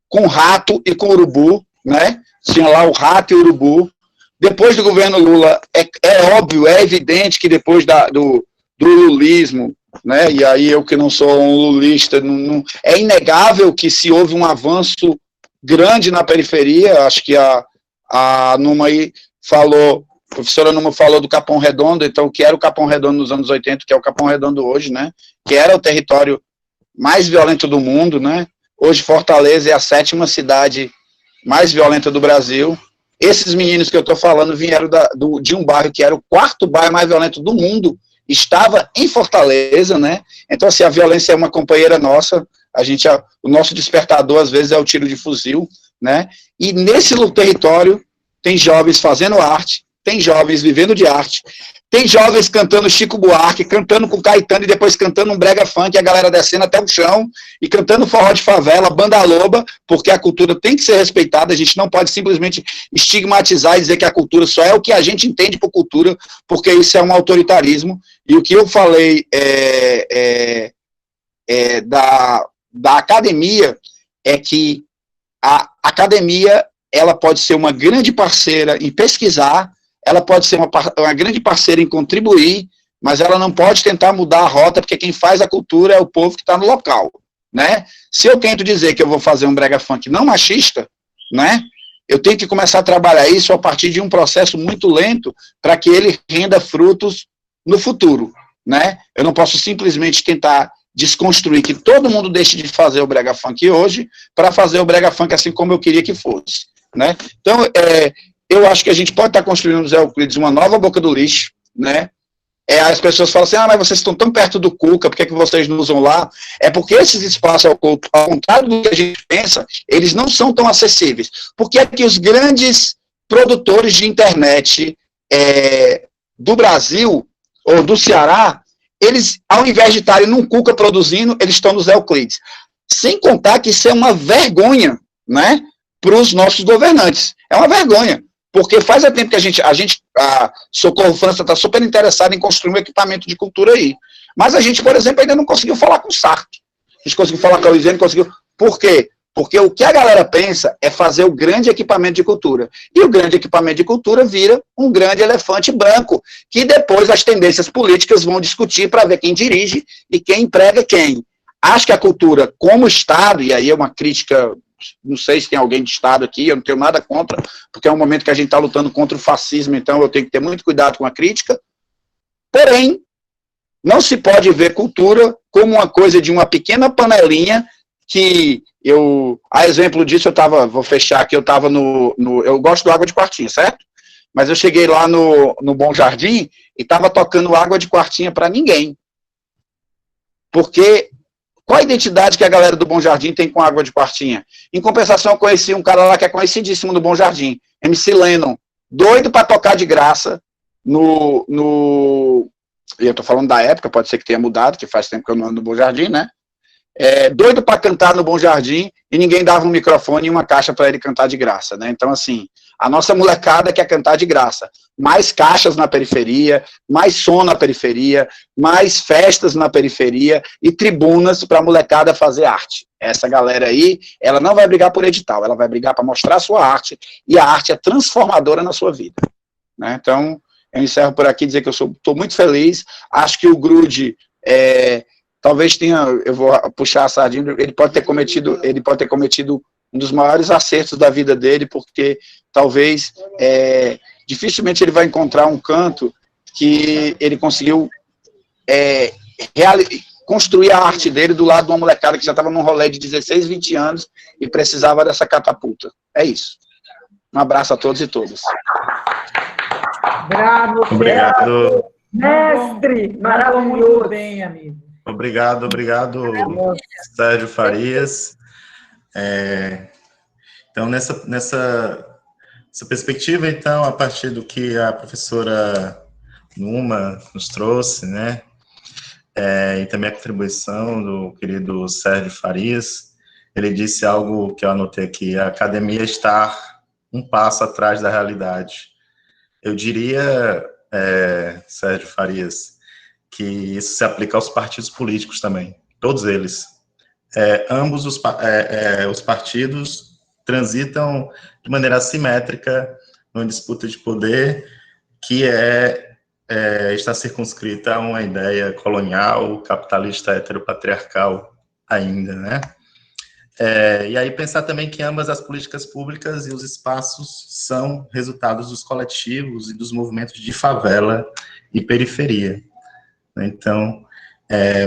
com rato e com urubu, né? Tinha lá o rato e o urubu. Depois do governo Lula, é óbvio, é evidente que depois do lulismo, né? E aí eu que não sou um lulista, é inegável que se houve um avanço grande na periferia. Acho que a Numa aí falou, a professora Numa falou do Capão Redondo, então, que era o Capão Redondo nos anos 80, que é o Capão Redondo hoje, né? Que era o território mais violento do mundo, né? Hoje Fortaleza é a 7ª cidade mais violenta do Brasil. Esses meninos que eu estou falando vieram de um bairro que era o 4º bairro mais violento do mundo, estava em Fortaleza, né? Então, assim, a violência é uma companheira nossa, o nosso despertador, às vezes, é o tiro de fuzil, né? E nesse território tem jovens fazendo arte, tem jovens vivendo de arte, tem jovens cantando Chico Buarque, cantando com Caetano e depois cantando um brega funk, a galera descendo até o chão e cantando forró de favela, banda loba, porque a cultura tem que ser respeitada, a gente não pode simplesmente estigmatizar e dizer que a cultura só é o que a gente entende por cultura, porque isso é um autoritarismo. E o que eu falei da academia é que a academia ela pode ser uma grande parceira em pesquisar, ela pode ser uma grande parceira em contribuir, mas ela não pode tentar mudar a rota, porque quem faz a cultura é o povo que está no local, né? Se eu tento dizer que eu vou fazer um brega funk não machista, né? Eu tenho que começar a trabalhar isso a partir de um processo muito lento para que ele renda frutos no futuro, né? Eu não posso simplesmente tentar desconstruir que todo mundo deixe de fazer o brega funk hoje para fazer o brega funk assim como eu queria que fosse, né? Então, eu acho que a gente pode estar construindo nos Euclides uma nova boca do lixo, né? as pessoas falam assim, mas vocês estão tão perto do Cuca, por que vocês não usam lá? É porque esses espaços, ao contrário do que a gente pensa, eles não são tão acessíveis. Porque é que os grandes produtores de internet do Brasil, ou do Ceará, eles, ao invés de estarem num Cuca produzindo, eles estão nos Euclides. Sem contar que isso é uma vergonha, né, para os nossos governantes. É uma vergonha. Porque faz tempo que a Socorro França está super interessada em construir um equipamento de cultura aí. Mas a gente, por exemplo, ainda não conseguiu falar com o Sartre. A gente conseguiu falar com a Luiziane, conseguiu. Por quê? Porque o que a galera pensa é fazer o grande equipamento de cultura. E o grande equipamento de cultura vira um grande elefante branco, que depois as tendências políticas vão discutir para ver quem dirige e quem emprega quem. Acho que a cultura, como Estado, e aí é uma crítica, não sei se tem alguém de Estado aqui, eu não tenho nada contra, porque é um momento que a gente está lutando contra o fascismo, então eu tenho que ter muito cuidado com a crítica. Porém, não se pode ver cultura como uma coisa de uma pequena panelinha que a exemplo disso, vou fechar aqui, eu gosto do Água de Quartinha, certo? Mas eu cheguei lá no Bom Jardim e estava tocando Água de Quartinha para ninguém. Porque qual a identidade que a galera do Bom Jardim tem com Água de Quartinha? Em compensação, eu conheci um cara lá que é conhecidíssimo do Bom Jardim, MC Lennon, doido para tocar de graça eu estou falando da época, pode ser que tenha mudado, que faz tempo que eu não ando no Bom Jardim, né? Doido para cantar no Bom Jardim e ninguém dava um microfone e uma caixa para ele cantar de graça, né? Então, assim, a nossa molecada quer cantar de graça. Mais caixas na periferia, mais som na periferia, mais festas na periferia e tribunas para a molecada fazer arte. Essa galera aí, ela não vai brigar por edital, ela vai brigar para mostrar a sua arte, e a arte é transformadora na sua vida, né? Então, eu encerro por aqui, dizer que eu estou muito feliz, acho que o Grude talvez tenha, eu vou puxar a sardinha, ele pode ter cometido um dos maiores acertos da vida dele, porque talvez, dificilmente ele vai encontrar um canto que ele conseguiu construir a arte dele do lado de uma molecada que já estava num rolê de 16, 20 anos e precisava dessa catapulta. É isso. Um abraço a todos e todas. Bravo, Obrigado. mestre, maravilhoso. Muito bem, amigo. Obrigado, Sérgio Farias. Então, nessa perspectiva, então, a partir do que a professora Numa nos trouxe, né, e também a contribuição do querido Sérgio Farias, ele disse algo que eu anotei aqui: a academia está um passo atrás da realidade. Eu diria, Sérgio Farias, que isso se aplica aos partidos políticos também, todos eles. Ambos os partidos transitam de maneira assimétrica numa disputa de poder que está circunscrita a uma ideia colonial, capitalista, heteropatriarcal ainda, né? E aí pensar também que ambas as políticas públicas e os espaços são resultados dos coletivos e dos movimentos de favela e periferia. Então,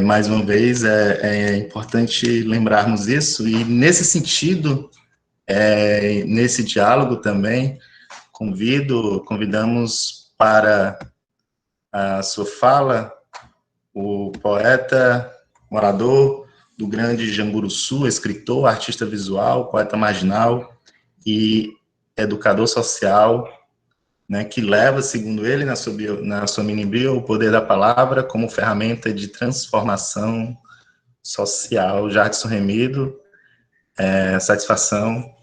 mais uma vez, é importante lembrarmos isso, e nesse sentido, nesse diálogo também, convidamos para a sua fala o poeta, morador do Grande Janguruçu, escritor, artista visual, poeta marginal e educador social, né, que leva, segundo ele, na sua mini-bio, o poder da palavra como ferramenta de transformação social. Jadson Remido, satisfação.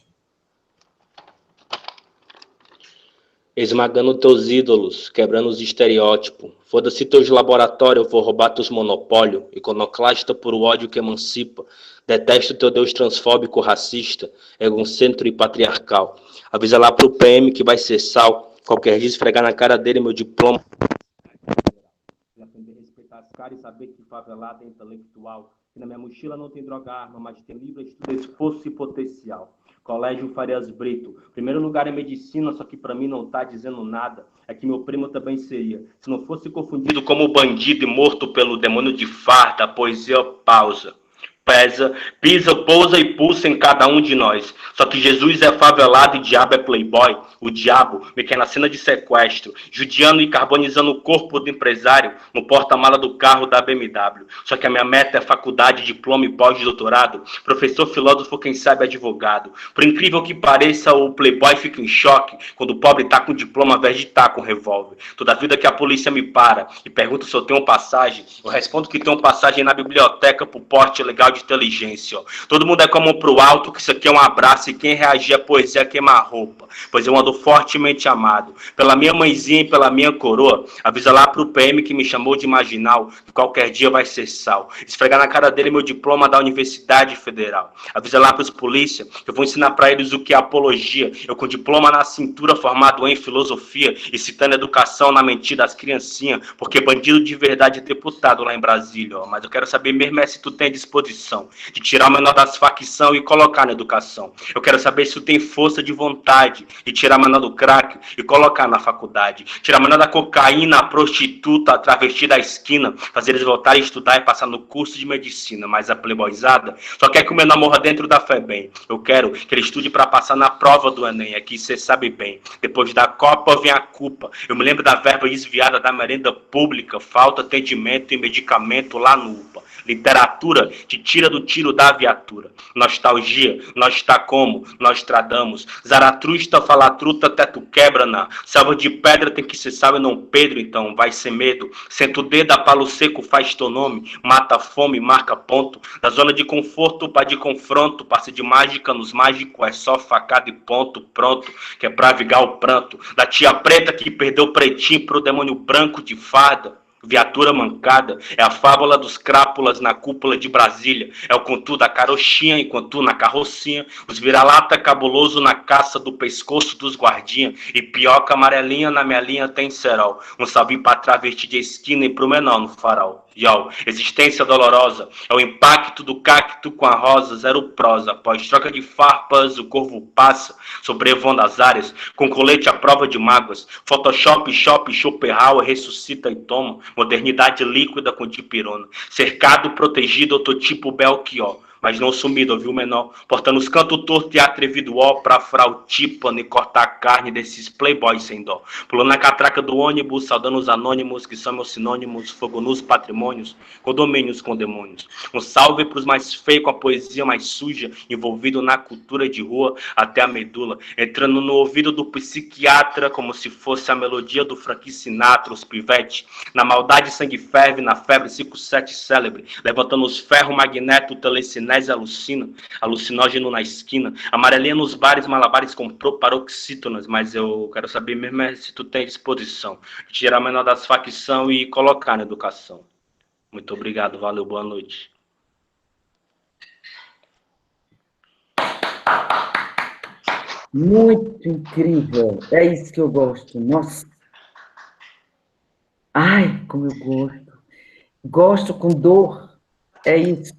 Esmagando teus ídolos, quebrando os estereótipos. Foda-se teus laboratórios, eu vou roubar teus monopólios. Iconoclasta por ódio que emancipa. Detesto teu Deus transfóbico, racista, egocêntrico e patriarcal. Avisa lá pro PM que vai ser sal. Qualquer dia esfregar na cara dele meu diploma. E aprender a respeitar as caras e saber que favelado é intelectual. Que na minha mochila não tem droga arma, mas tem livro, estudo, esforço e potencial. Colégio Farias Brito. Primeiro lugar é medicina, só que pra mim não tá dizendo nada. É que meu primo também seria. Se não fosse confundido como bandido e morto pelo demônio de farda, a poesia pausa. pesa, pisa, pousa e pulsa em cada um de nós. Só que Jesus é favelado e diabo é playboy. O diabo me quer na cena de sequestro, judiando e carbonizando o corpo do empresário no porta-mala do carro da BMW. Só que a minha meta é faculdade, diploma e pós-doutorado, professor, filósofo, quem sabe advogado. Por incrível que pareça, o playboy fica em choque quando o pobre tá com diploma ao invés de tá com revólver. Toda vida que a polícia me para e pergunta se eu tenho passagem, eu respondo que tenho passagem na biblioteca pro porte legal de inteligência. Ó. Todo mundo é como pro alto, que isso aqui é um abraço e quem reagir à poesia queima a roupa. Pois eu ando fortemente amado pela minha mãezinha e pela minha coroa. Avisa lá pro PM que me chamou de marginal, que qualquer dia vai ser sal. Esfregar na cara dele meu diploma da Universidade Federal. Avisa lá pros polícia que eu vou ensinar pra eles o que é apologia. Eu com diploma na cintura, formado em filosofia e citando educação na mente das criancinhas, porque bandido de verdade é deputado lá em Brasília. Ó. Mas eu quero saber mesmo é se tu tem disposição de tirar o menor das facções e colocar na educação. Eu quero saber se tu tem força de vontade de tirar o menor do crack e colocar na faculdade. Tirar o menor da cocaína, a prostituta, a travesti da esquina, fazer eles voltarem a estudar e passar no curso de medicina. Mas a playboyzada só quer que o menor morra dentro da FEBEM. Eu quero que ele estude para passar na prova do Enem. Aqui você sabe bem. Depois da Copa vem a culpa. Eu me lembro da verba desviada da merenda pública, falta atendimento e medicamento lá no UPA. Literatura te tira do tiro da viatura. Nostalgia, nós tá como? Nós tradamos. Zaratrusta, falatruta, teto quebra na selva de pedra tem que ser salvo e não Pedro, então vai ser medo. Senta o dedo, a palo seco, faz teu nome. Mata a fome, marca ponto. Da zona de conforto pra de confronto. Passe de mágica nos mágicos, é só facada e ponto. Pronto, que é pra vigar o pranto. Da tia preta que perdeu o pretinho pro demônio branco de farda. Viatura mancada, é a fábula dos crápulas na cúpula de Brasília, é o contu da carochinha enquanto na carrocinha, os vira-lata cabuloso na caça do pescoço dos guardinha, e pioca amarelinha na minha linha tem cerol, um salve pra travesti de esquina e pro menor no farol. Yo, existência dolorosa, é o impacto do cacto com a rosa, zero prosa, após troca de farpas, o corvo passa, sobrevoando as áreas, com colete à prova de mágoas, Photoshop, Shop, Schopenhauer, ressuscita e toma, modernidade líquida com dipirona, cercado, protegido, eu tô tipo Belchior, mas não sumido, viu, menor? Portando os cantos torto e atrevido, ó, pra furar o tímpano e cortar a carne desses playboys sem dó. Pulando na catraca do ônibus, saudando os anônimos, que são meus sinônimos, fogo nos patrimônios, condomínios com demônios. Um salve pros mais feios, com a poesia mais suja, envolvido na cultura de rua até a medula, entrando no ouvido do psiquiatra, como se fosse a melodia do Frank Sinatra, os pivete. Na maldade, sangue ferve, na febre, 5-7 célebre, levantando os ferros, magneto, telecinese, alucina, alucinógeno na esquina, amarelinha nos bares, malabares com paroxítonas, mas eu quero saber mesmo é se tu tem disposição de tirar a menor das facções e colocar na educação. Muito obrigado, valeu, boa noite. Muito incrível, é isso que eu gosto, nossa. Ai, como eu gosto. Gosto com dor, é isso.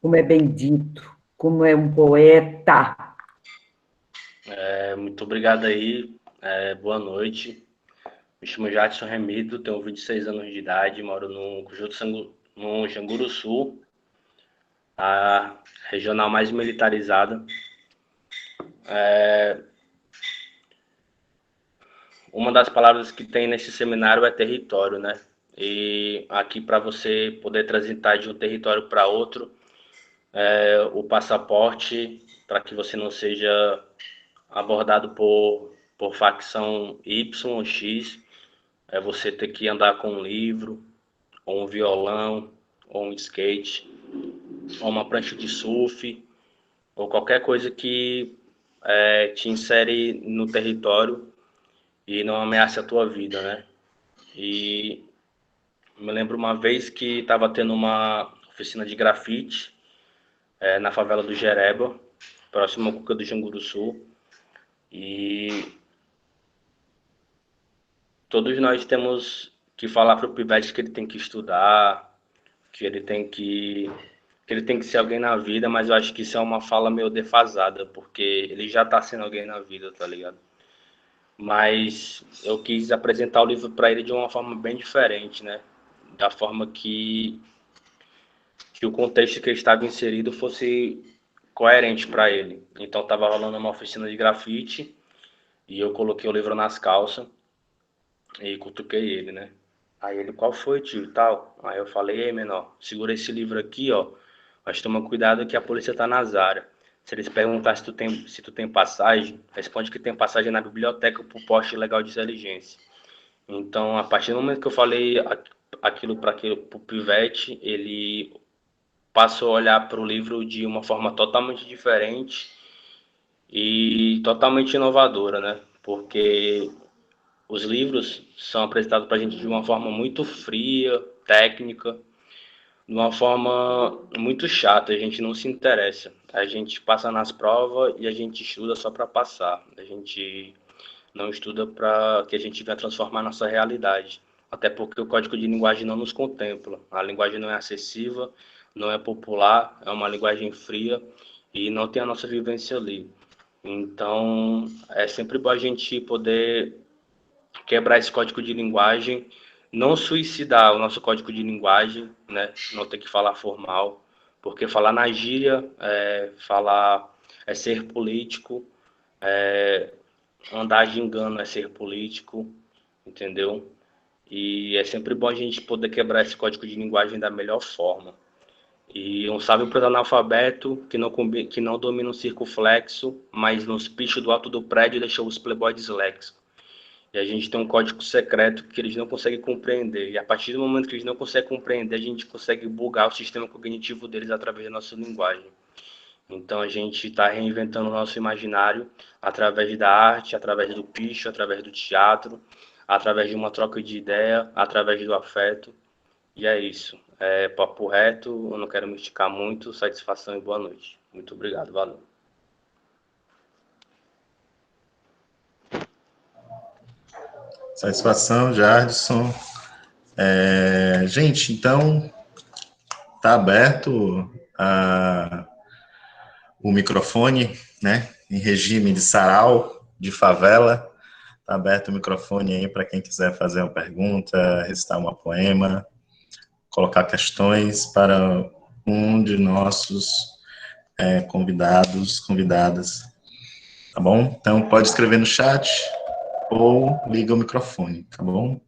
Como é bendito, como é um poeta. Muito obrigado aí, boa noite. Me chamo Jadson Remido, tenho 26 anos de idade, moro no Janguru Sul, a regional mais militarizada. Uma das palavras que tem nesse seminário é território, né? E aqui, para você poder transitar de um território para outro, o passaporte, para que você não seja abordado por facção Y ou X, é você ter que andar com um livro, ou um violão, ou um skate, ou uma prancha de surf, ou qualquer coisa que te insere no território e não ameace a tua vida, né? E me lembro uma vez que estava tendo uma oficina de grafite na favela do Jereba, próximo ao Cuca do Janguru Sul, e todos nós temos que falar para o pivete que ele tem que estudar, que ele tem que ser alguém na vida, mas eu acho que isso é uma fala meio defasada, porque ele já está sendo alguém na vida, tá ligado? Mas eu quis apresentar o livro para ele de uma forma bem diferente, né? Da forma que que o contexto que ele estava inserido fosse coerente para ele. Então estava rolando uma oficina de grafite e eu coloquei o livro nas calças e cutuquei ele, né? Aí ele, qual foi, tio, e tal? Aí eu falei, ei, menor, segura esse livro aqui, ó, mas toma cuidado que a polícia tá nas áreas. Se eles perguntar se tu tem passagem, responde que tem passagem na biblioteca pro poste legal de inteligência. Então, a partir do momento que eu falei aquilo para o pivete, ele passou a olhar para o livro de uma forma totalmente diferente e totalmente inovadora, né? Porque os livros são apresentados para a gente de uma forma muito fria, técnica, de uma forma muito chata, a gente não se interessa. A gente passa nas provas e a gente estuda só para passar. A gente não estuda para que a gente venha transformar nossa realidade. Até porque o código de linguagem não nos contempla. A linguagem não é acessível, não é popular, é uma linguagem fria e não tem a nossa vivência ali. Então, é sempre bom a gente poder quebrar esse código de linguagem, não suicidar o nosso código de linguagem, né? Não ter que falar formal, porque falar na gíria, é ser político, andar gingando é ser político, entendeu? E é sempre bom a gente poder quebrar esse código de linguagem da melhor forma. E um sábio para o analfabeto que não domina o circunflexo, mas nos pichos do alto do prédio deixou os playboys disléxicos. E a gente tem um código secreto que eles não conseguem compreender. E a partir do momento que eles não conseguem compreender, a gente consegue bugar o sistema cognitivo deles através da nossa linguagem. Então a gente está reinventando o nosso imaginário através da arte, através do picho, através do teatro, através de uma troca de ideia, através do afeto. E é isso. É papo reto, eu não quero me esticar muito. Satisfação e boa noite. Muito obrigado, valeu. Satisfação, Jardson. Gente, então, está aberto o microfone, né? Em regime de sarau, de favela. Está aberto o microfone aí para quem quiser fazer uma pergunta, recitar um poema, colocar questões para um de nossos convidadas. Tá bom? Então, pode escrever no chat ou liga o microfone, tá bom?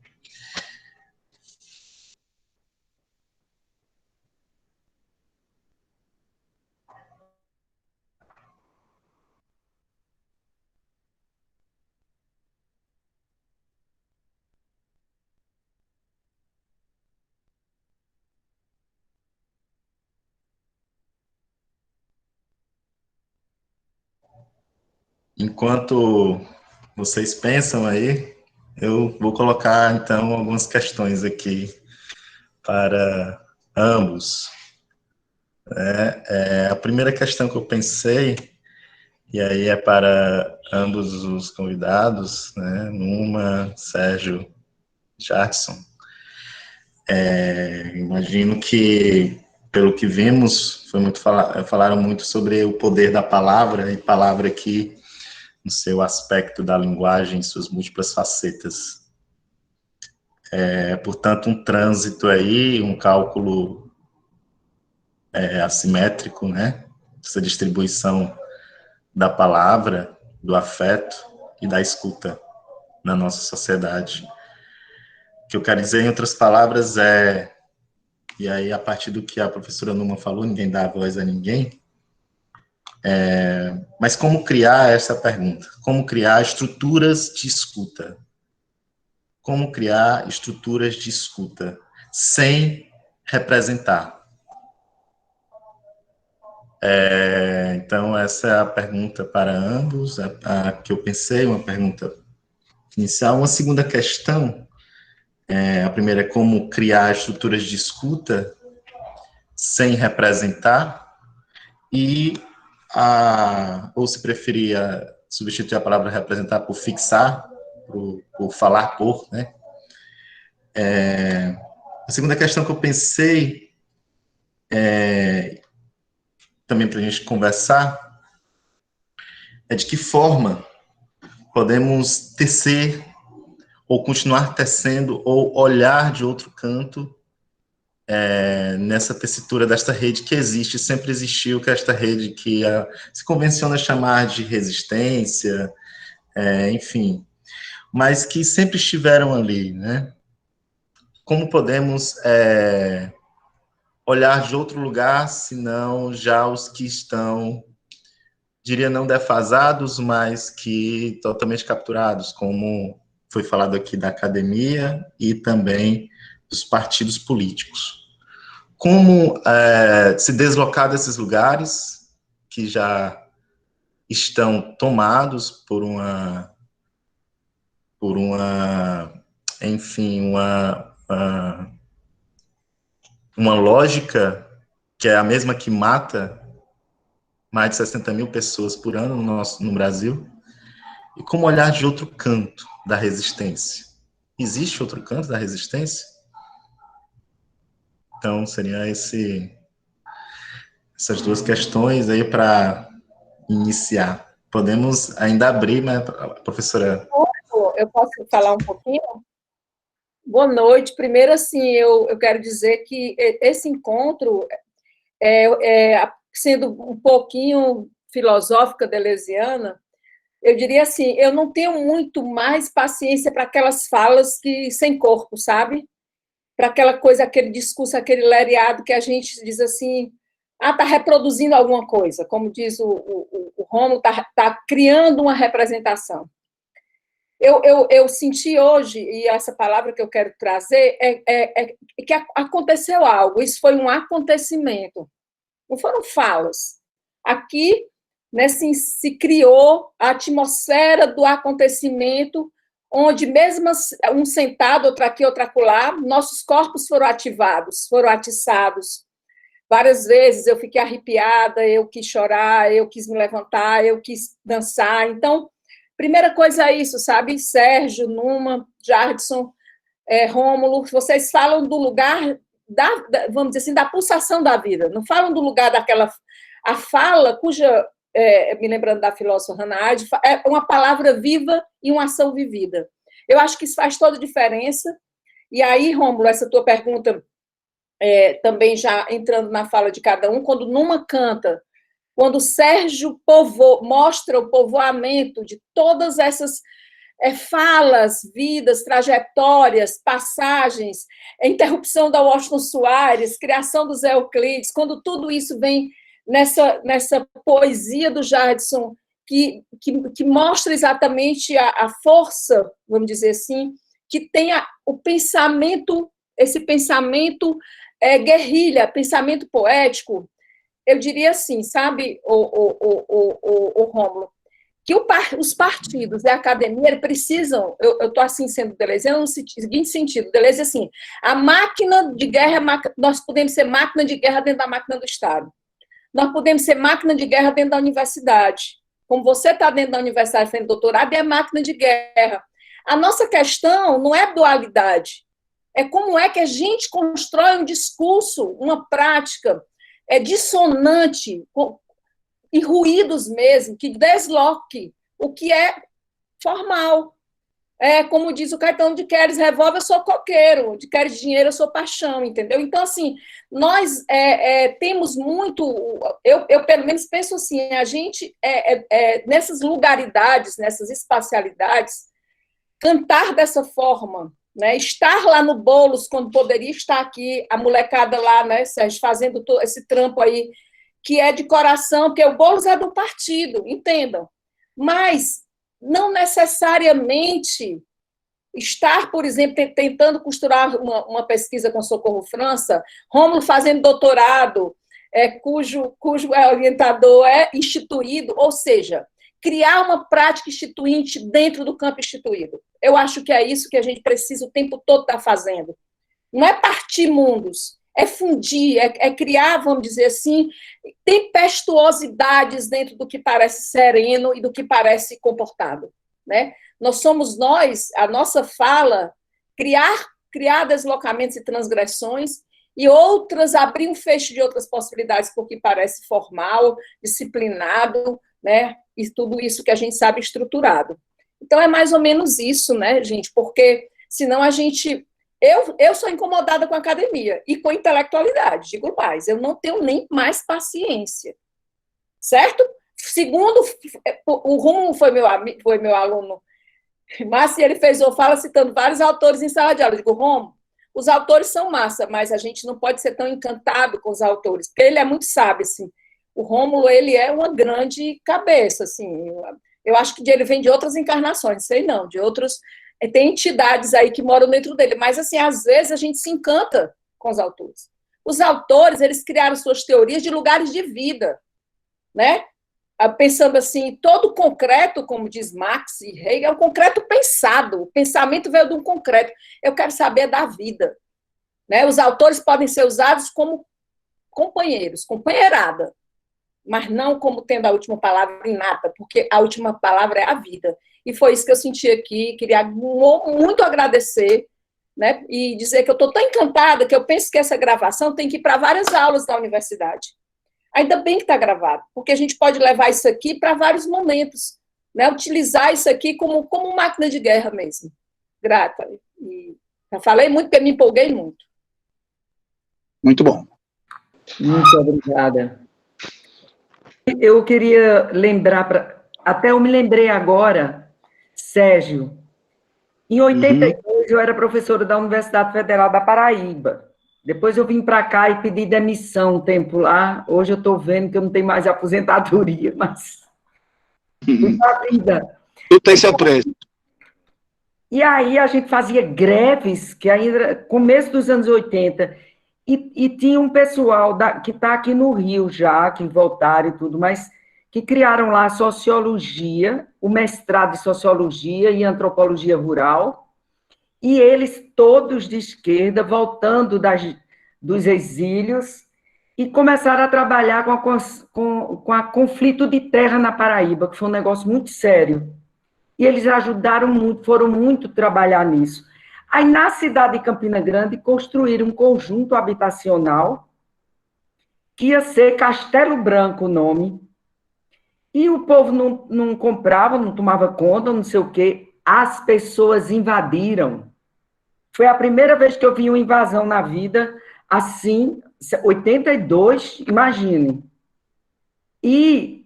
Enquanto vocês pensam aí, eu vou colocar, então, algumas questões aqui para ambos. A primeira questão que eu pensei, e aí é para ambos os convidados, né, Numa, Sérgio, Jackson. Imagino que, pelo que vimos, falaram muito sobre o poder da palavra, e palavra aqui no seu aspecto da linguagem, em suas múltiplas facetas. Portanto, um trânsito aí, um cálculo assimétrico, né? Essa distribuição da palavra, do afeto e da escuta na nossa sociedade. O que eu quero dizer, em outras palavras, e aí a partir do que a professora Numa falou, ninguém dá voz a ninguém, mas como criar essa pergunta? Como criar estruturas de escuta? Como criar estruturas de escuta sem representar? Então, essa é a pergunta para ambos, a que eu pensei, uma pergunta inicial. Uma segunda questão, a primeira é como criar estruturas de escuta sem representar, ou se preferia substituir a palavra representar por fixar, por falar por, né? A segunda questão que eu pensei, também para a gente conversar, é de que forma podemos tecer, ou continuar tecendo, ou olhar de outro canto, nessa tessitura desta rede que existe, sempre existiu, que é esta rede que se convenciona chamar de resistência, enfim, mas que sempre estiveram ali, né? Como podemos olhar de outro lugar, senão já os que estão, diria não defasados, mas que totalmente capturados, como foi falado aqui da academia e também dos partidos políticos. Como se deslocar desses lugares que já estão tomados por enfim, uma lógica que é a mesma que mata mais de 60 mil pessoas por ano no Brasil, e como olhar de outro canto da resistência. Existe outro canto da resistência? Então, seriam essas duas questões aí para iniciar. Podemos ainda abrir, né, professora? Eu posso falar um pouquinho? Boa noite. Primeiro, assim, eu quero dizer que esse encontro, sendo um pouquinho filosófica deleuziana, eu diria assim, eu não tenho muito mais paciência para aquelas falas que sem corpo, sabe? Para aquela coisa, aquele discurso, aquele lereado que a gente diz assim, está reproduzindo alguma coisa, como diz o Rômulo, tá criando uma representação. Eu senti hoje, e essa palavra que eu quero trazer, que aconteceu algo, isso foi um acontecimento, não foram falas. Aqui, né, se criou a atmosfera do acontecimento, onde mesmo um sentado, outro aqui, outro acolá, nossos corpos foram ativados, foram atiçados. Várias vezes eu fiquei arrepiada, eu quis chorar, eu quis me levantar, eu quis dançar. Então, primeira coisa é isso, sabe? Sérgio, Numa, Jardson, Rômulo, vocês falam do lugar, vamos dizer assim, da pulsação da vida, não falam do lugar daquela... A fala, cuja, me lembrando da filósofa Hannah Arendt, é uma palavra viva e uma ação vivida. Eu acho que isso faz toda a diferença. E aí, Rômulo, essa tua pergunta, também já entrando na fala de cada um, quando Numa canta, quando Sérgio mostra o povoamento de todas essas falas, vidas, trajetórias, passagens, interrupção da Washington Soares, criação do Zé Euclides, quando tudo isso vem nessa poesia do Jardson, que mostra exatamente a força, vamos dizer assim, que tem o pensamento, esse pensamento guerrilha, pensamento poético. Eu diria assim, sabe, o Rômulo, que os partidos e a academia precisam, eu estou assim sendo deleuziana no seguinte sentido, Deleuze assim, a máquina de guerra, nós podemos ser máquina de guerra dentro da máquina do Estado, nós podemos ser máquina de guerra dentro da universidade, como você está dentro da universidade fazendo doutorado, é máquina de guerra. A nossa questão não é dualidade, é como é que a gente constrói um discurso, uma prática, dissonante, e ruídos mesmo, que desloque o que é formal. Como diz o Caetano de Queres, revólver eu sou coqueiro, de Queres dinheiro eu sou paixão, entendeu? Então, assim, nós temos muito, eu pelo menos penso assim, a gente, nessas lugaridades, nessas espacialidades, cantar dessa forma, né? Estar lá no Boulos, quando poderia estar aqui, a molecada lá, né, Sérgio, fazendo esse trampo aí, que é de coração, porque o Boulos é do partido, entendam. Mas não necessariamente estar, por exemplo, tentando costurar uma pesquisa com Socorro França, Rômulo fazendo doutorado, cujo orientador é instituído, ou seja, criar uma prática instituinte dentro do campo instituído. Eu acho que é isso que a gente precisa o tempo todo estar fazendo. Não é partir mundos, é fundir, criar, vamos dizer assim, tempestuosidades dentro do que parece sereno e do que parece comportado, né? A nossa fala, criar deslocamentos e transgressões, e outras, abrir um feixe de outras possibilidades, porque parece formal, disciplinado, né? E tudo isso que a gente sabe estruturado. Então, é mais ou menos isso, né, gente? Porque, senão, a gente Eu sou incomodada com a academia e com a intelectualidade, digo mais, eu não tenho nem mais paciência, certo? Segundo, o Rômulo foi meu aluno, mas ele fez uma fala citando vários autores em sala de aula. Eu digo, Rômulo, os autores são massa, mas a gente não pode ser tão encantado com os autores, porque ele é muito sábio, assim. O Rômulo, ele é uma grande cabeça, assim. Eu acho que ele vem de outras encarnações, sei não, de outros... Tem entidades aí que moram dentro dele, mas, assim, às vezes a gente se encanta com os autores. Os autores, eles criaram suas teorias de lugares de vida, né? Pensando assim, todo concreto, como diz Marx e Hegel, é um concreto pensado. O pensamento veio de um concreto. Eu quero saber da vida, né? Os autores podem ser usados como companheiros, companheirada, mas não como tendo a última palavra inata, porque a última palavra é a vida. E foi isso que eu senti aqui, queria muito agradecer, né, e dizer que eu estou tão encantada que eu penso que essa gravação tem que ir para várias aulas da universidade. Ainda bem que está gravado, porque a gente pode levar isso aqui para vários momentos, né, utilizar isso aqui como máquina de guerra mesmo. Grata. E já falei muito, porque me empolguei muito. Muito bom. Muito obrigada. Eu queria lembrar, até eu me lembrei agora, Sérgio, em 82 eu era professora da Universidade Federal da Paraíba. Depois eu vim para cá e pedi demissão um tempo lá. Hoje eu estou vendo que eu não tenho mais aposentadoria, mas fui para a vida. Tudo tem seu preço. E aí a gente fazia greves, que ainda começo dos anos 80, e tinha um pessoal que está aqui no Rio já, que voltaram e tudo, mas que criaram lá sociologia, o mestrado de sociologia e antropologia rural, e eles todos de esquerda, voltando dos exílios, e começaram a trabalhar com a conflito de terra na Paraíba, que foi um negócio muito sério. E eles ajudaram muito, foram muito trabalhar nisso. Aí, na cidade de Campina Grande, construíram um conjunto habitacional, que ia ser Castelo Branco o nome, e o povo não comprava, não tomava conta, não sei o quê. As pessoas invadiram. Foi a primeira vez que eu vi uma invasão na vida, assim, 82, imagine. E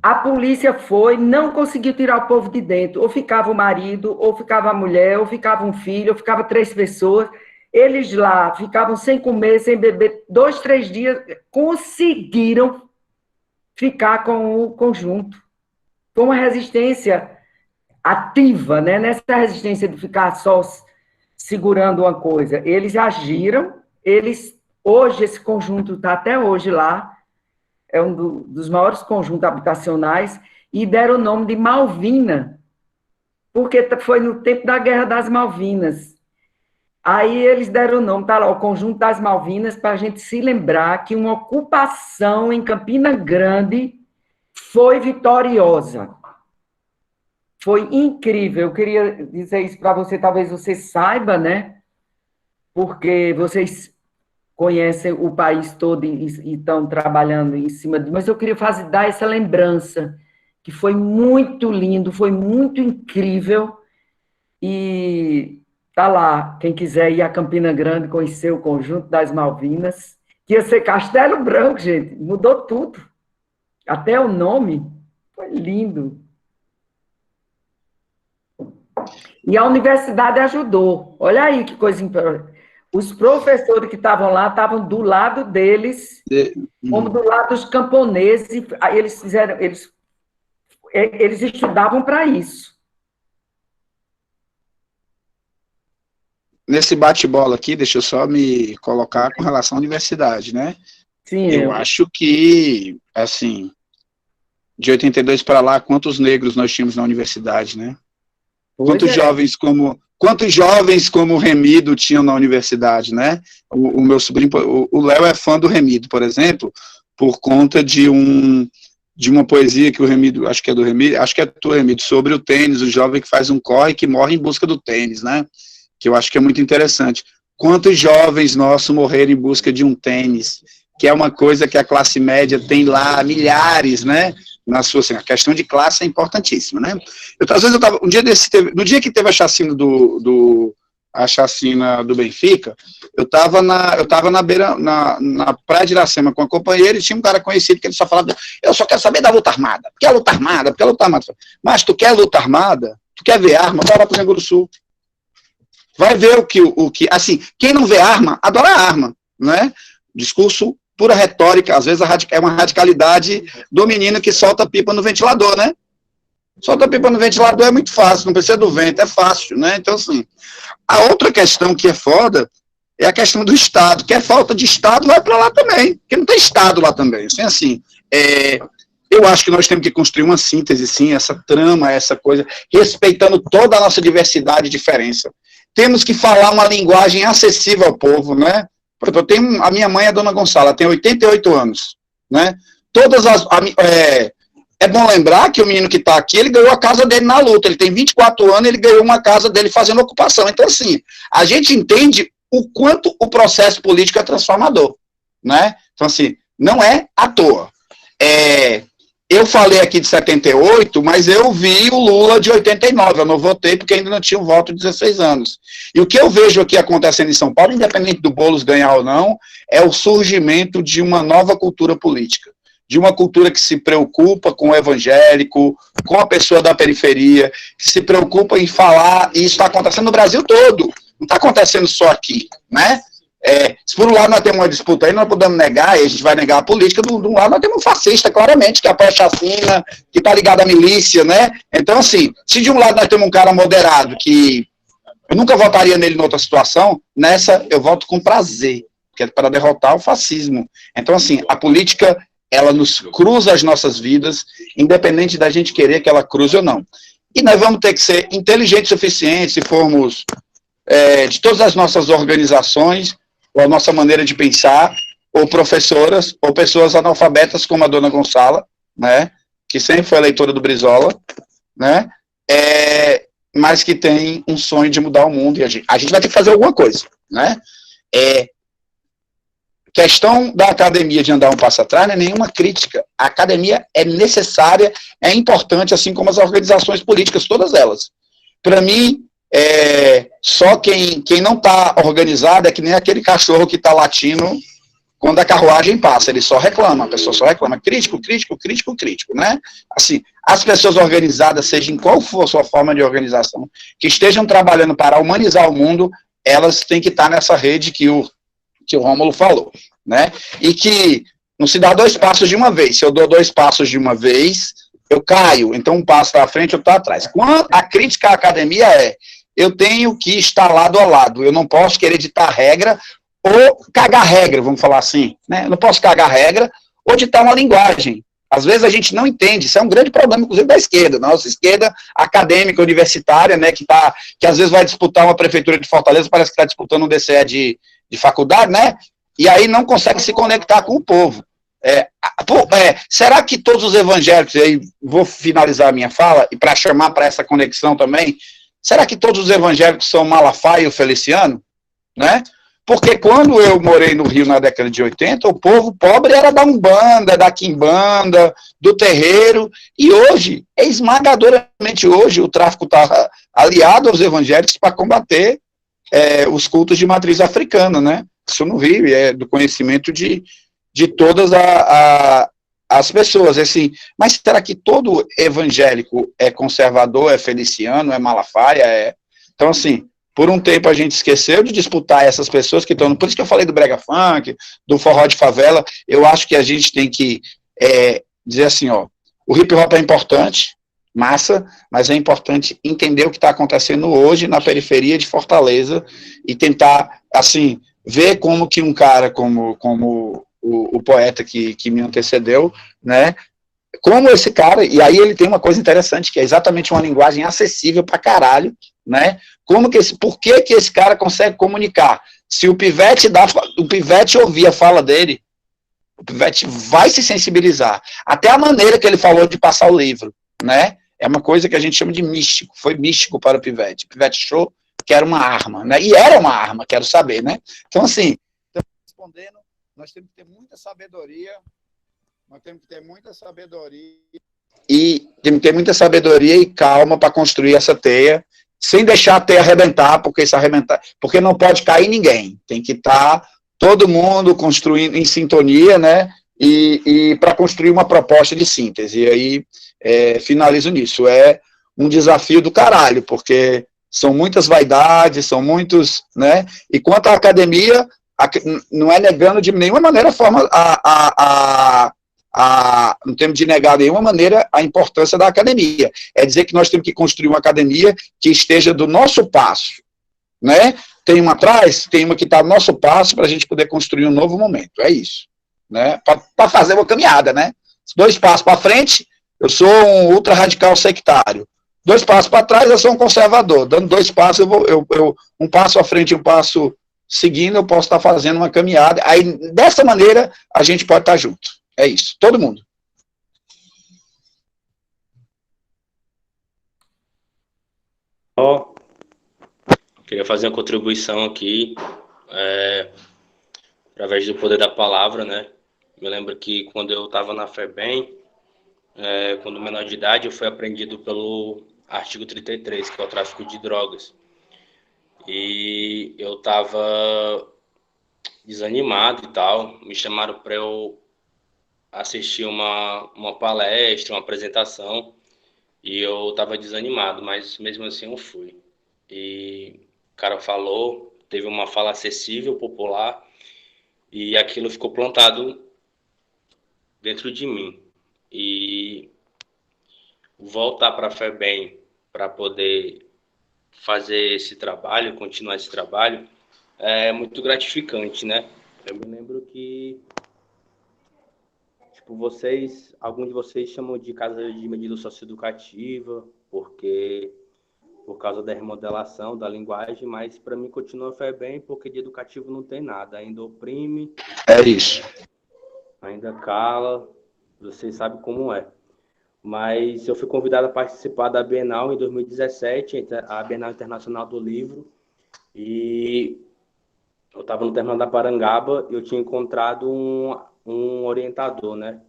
a polícia não conseguiu tirar o povo de dentro. Ou ficava o marido, ou ficava a mulher, ou ficava um filho, ou ficava 3 pessoas. Eles lá ficavam sem comer, sem beber, 2, 3 dias, conseguiram ficar com o conjunto. Foi uma resistência ativa, né? Nessa resistência de ficar só segurando uma coisa. Eles agiram, hoje esse conjunto está até hoje lá, é um dos maiores conjuntos habitacionais, e deram o nome de Malvina, porque foi no tempo da Guerra das Malvinas. Aí eles deram o nome, tá lá, o Conjunto das Malvinas, para a gente se lembrar que uma ocupação em Campina Grande foi vitoriosa. Foi incrível. Eu queria dizer isso para você, talvez você saiba, né? Porque vocês conhecem o país todo e estão trabalhando em cima disso. Mas eu queria dar essa lembrança, que foi muito lindo, foi muito incrível. E tá lá, quem quiser ir a Campina Grande, conhecer o Conjunto das Malvinas, que ia ser Castelo Branco, gente, mudou tudo. Até o nome, foi lindo. E a universidade ajudou. Olha aí que coisa importante. Os professores que estavam lá estavam do lado deles, como do lado dos camponeses. Eles estudavam para isso. Nesse bate-bola aqui, deixa eu só me colocar com relação à universidade, né? Sim, eu acho que, assim, de 82 para lá, quantos negros nós tínhamos na universidade, né? Quantos jovens como o Remido tinham na universidade, né? O meu sobrinho, o Léo é fã do Remido, por exemplo, por conta de uma poesia que o Remido, acho que é do Remido, acho que é do Remido, sobre o tênis, o jovem que faz um corre que morre em busca do tênis, né? Que eu acho que é muito interessante. Quantos jovens nossos morreram em busca de um tênis, que é uma coisa que a classe média tem lá, milhares, né? Na sua, assim, a questão de classe é importantíssima, né? Às vezes eu tava, no dia que teve a chacina a chacina do Benfica, eu estava na beira, na praia de Iracema com a companheira, e tinha um cara conhecido que ele só falava, eu só quero saber da luta armada, porque é luta armada, porque é luta armada. Mas tu quer luta armada, tu quer ver arma, vai lá pro Rio Grande do Sul. Vai ver o que, assim, quem não vê arma, adora arma, né? Discurso, pura retórica, às vezes é uma radicalidade do menino que solta pipa no ventilador, né? Solta pipa no ventilador é muito fácil, não precisa do vento, é fácil, né? Então, assim, a outra questão que é foda é a questão do Estado, que é falta de Estado, vai para lá também, porque não tem Estado lá também. Assim, eu acho que nós temos que construir uma síntese, sim, essa trama, essa coisa, respeitando toda a nossa diversidade e diferença. Temos que falar uma linguagem acessível ao povo, né? A minha mãe é Dona Gonçala, tem 88 anos, né? É bom lembrar que o menino que está aqui, ele ganhou a casa dele na luta, ele tem 24 anos, ele ganhou uma casa dele fazendo ocupação. Então, assim, a gente entende o quanto o processo político é transformador, né? Então, assim, não é à toa. Eu falei aqui de 78, mas eu vi o Lula de 89, eu não votei porque ainda não tinha o voto de 16 anos. E o que eu vejo aqui acontecendo em São Paulo, independente do Boulos ganhar ou não, é o surgimento de uma nova cultura política, de uma cultura que se preocupa com o evangélico, com a pessoa da periferia, que se preocupa em falar, e isso está acontecendo no Brasil todo, não está acontecendo só aqui, né? Se por um lado nós temos uma disputa aí, nós podemos negar, e a gente vai negar a política, de um lado nós temos um fascista, claramente, que apoia a chacina, que está ligado à milícia, né? Então, assim, se de um lado nós temos um cara moderado, que eu nunca votaria nele em outra situação, nessa eu voto com prazer, porque é para derrotar o fascismo. Então, assim, a política, ela nos cruza as nossas vidas, independente da gente querer que ela cruze ou não. E nós vamos ter que ser inteligentes o suficiente, se formos de todas as nossas organizações, ou a nossa maneira de pensar, ou professoras, ou pessoas analfabetas como a Dona Gonçala, né, que sempre foi leitora do Brizola, né, mas que tem um sonho de mudar o mundo, e a gente vai ter que fazer alguma coisa, né. Questão da academia de andar um passo atrás não é nenhuma crítica. A academia é necessária, é importante, assim como as organizações políticas, todas elas. Para mim, só quem não está organizado é que nem aquele cachorro que está latindo quando a carruagem passa, ele só reclama, a pessoa só reclama, crítico, né? Assim, as pessoas organizadas, seja em qual for a sua forma de organização, que estejam trabalhando para humanizar o mundo, elas têm que estar nessa rede que o Rômulo falou, né? E que não se dá 2 passos de uma vez. Se eu dou 2 passos de uma vez, eu caio, então um passo para frente, eu estou atrás. Quando a crítica à academia eu tenho que estar lado a lado, eu não posso querer ditar regra ou cagar regra, vamos falar assim, né? Eu não posso cagar regra ou ditar uma linguagem. Às vezes a gente não entende, isso é um grande problema, inclusive, da esquerda, nossa esquerda acadêmica, universitária, né, que às vezes vai disputar uma prefeitura de Fortaleza, parece que está disputando um DCE de faculdade, né, e aí não consegue se conectar com o povo. Será que todos os evangélicos, e aí vou finalizar a minha fala, e para chamar para essa conexão também, será que todos os evangélicos são Malafaia e o Feliciano? Né? Porque quando eu morei no Rio na década de 80, o povo pobre era da Umbanda, da Quimbanda, do terreiro, e hoje, esmagadoramente hoje, o tráfico está aliado aos evangélicos para combater os cultos de matriz africana, né? Isso no Rio, e é do conhecimento de todas as pessoas, assim, mas será que todo evangélico é conservador, é feliciano, é Malafaia? Então, assim, por um tempo a gente esqueceu de disputar essas pessoas que estão, por isso que eu falei do brega funk, do forró de favela, eu acho que a gente tem que dizer assim, ó, o hip hop é importante, massa, mas é importante entender o que está acontecendo hoje na periferia de Fortaleza e tentar, assim, ver como que um cara como o poeta que me antecedeu, né, como esse cara, e aí ele tem uma coisa interessante, que é exatamente uma linguagem acessível pra caralho, né, por que esse cara consegue comunicar? Se o Pivete ouvir a fala dele, o Pivete vai se sensibilizar, até a maneira que ele falou de passar o livro, né, é uma coisa que a gente chama de místico, foi místico para o Pivete achou que era uma arma, né, e era uma arma, quero saber, né, então assim, respondendo, nós temos que ter muita sabedoria, e calma para construir essa teia sem deixar até arrebentar, porque se arrebentar, porque não pode cair ninguém, tem que estar todo mundo construindo em sintonia, né, e para construir uma proposta de síntese, e aí finalizo nisso, é um desafio do caralho, porque são muitas vaidades, são muitos, né, e quanto à academia, não é negando de nenhuma maneira não temos de negar de nenhuma maneira a importância da academia, é dizer que nós temos que construir uma academia que esteja do nosso passo, né? Tem uma atrás, tem uma que está no nosso passo para a gente poder construir um novo momento, é isso, né? Para fazer uma caminhada, né? 2 passos para frente, eu sou um ultra radical sectário, 2 passos para trás, eu sou um conservador, dando 2 passos, um passo à frente e um passo seguindo, eu posso estar fazendo uma caminhada, aí dessa maneira a gente pode estar junto. É isso, todo mundo. Queria fazer uma contribuição aqui, através do poder da palavra, né? Me lembro que quando eu estava na FEBEM, quando menor de idade, eu fui apreendido pelo artigo 33, que é o tráfico de drogas. E eu estava desanimado e tal, me chamaram para eu assistir uma palestra, uma apresentação, e eu estava desanimado, mas mesmo assim eu fui. E o cara falou, teve uma fala acessível, popular, e aquilo ficou plantado dentro de mim. E voltar para a FEBEM para poder fazer esse trabalho, continuar esse trabalho, é muito gratificante, né? Eu me lembro que alguns de vocês chamam de casa de medida socioeducativa, porque por causa da remodelação da linguagem, mas para mim continua FEBEM, porque de educativo não tem nada, ainda oprime. É isso. Ainda cala, vocês sabem como é. Mas eu fui convidado a participar da Bienal em 2017, a Bienal Internacional do Livro, e eu estava no terminal da Parangaba e eu tinha encontrado um orientador, né?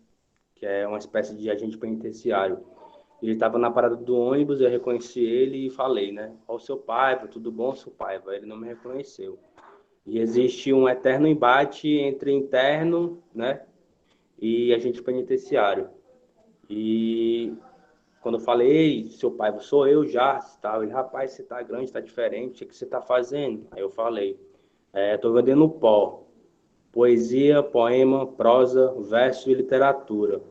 Que é uma espécie de agente penitenciário. Ele estava na parada do ônibus, eu reconheci ele e falei, né? Ó, o seu Paiva, tudo bom, seu Paiva? Ele não me reconheceu. E existe um eterno embate entre interno, né? E agente penitenciário. E quando eu falei, seu Paiva, sou eu já, tal. Ele, rapaz, você tá grande, tá diferente, o que você tá fazendo? Aí eu falei, tô vendendo pó. Poesia, poema, prosa, verso e literatura.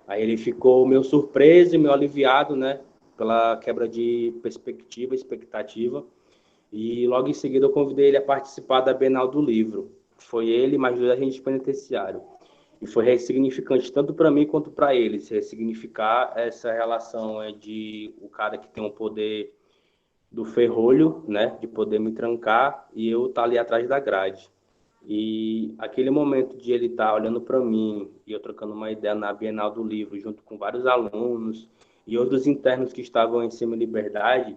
Aí ele ficou meio surpreso e meio aliviado, né? Pela quebra de perspectiva, expectativa. E logo em seguida eu convidei ele a participar da Bienal do Livro. Foi ele mais 2 agentes penitenciários. E foi ressignificante tanto para mim quanto para ele. Se ressignificar essa relação de o cara que tem um poder do ferrolho, né? De poder me trancar e eu estar ali atrás da grade. E aquele momento de ele estar olhando para mim e eu trocando uma ideia na Bienal do Livro, junto com vários alunos e outros internos que estavam em semi-liberdade,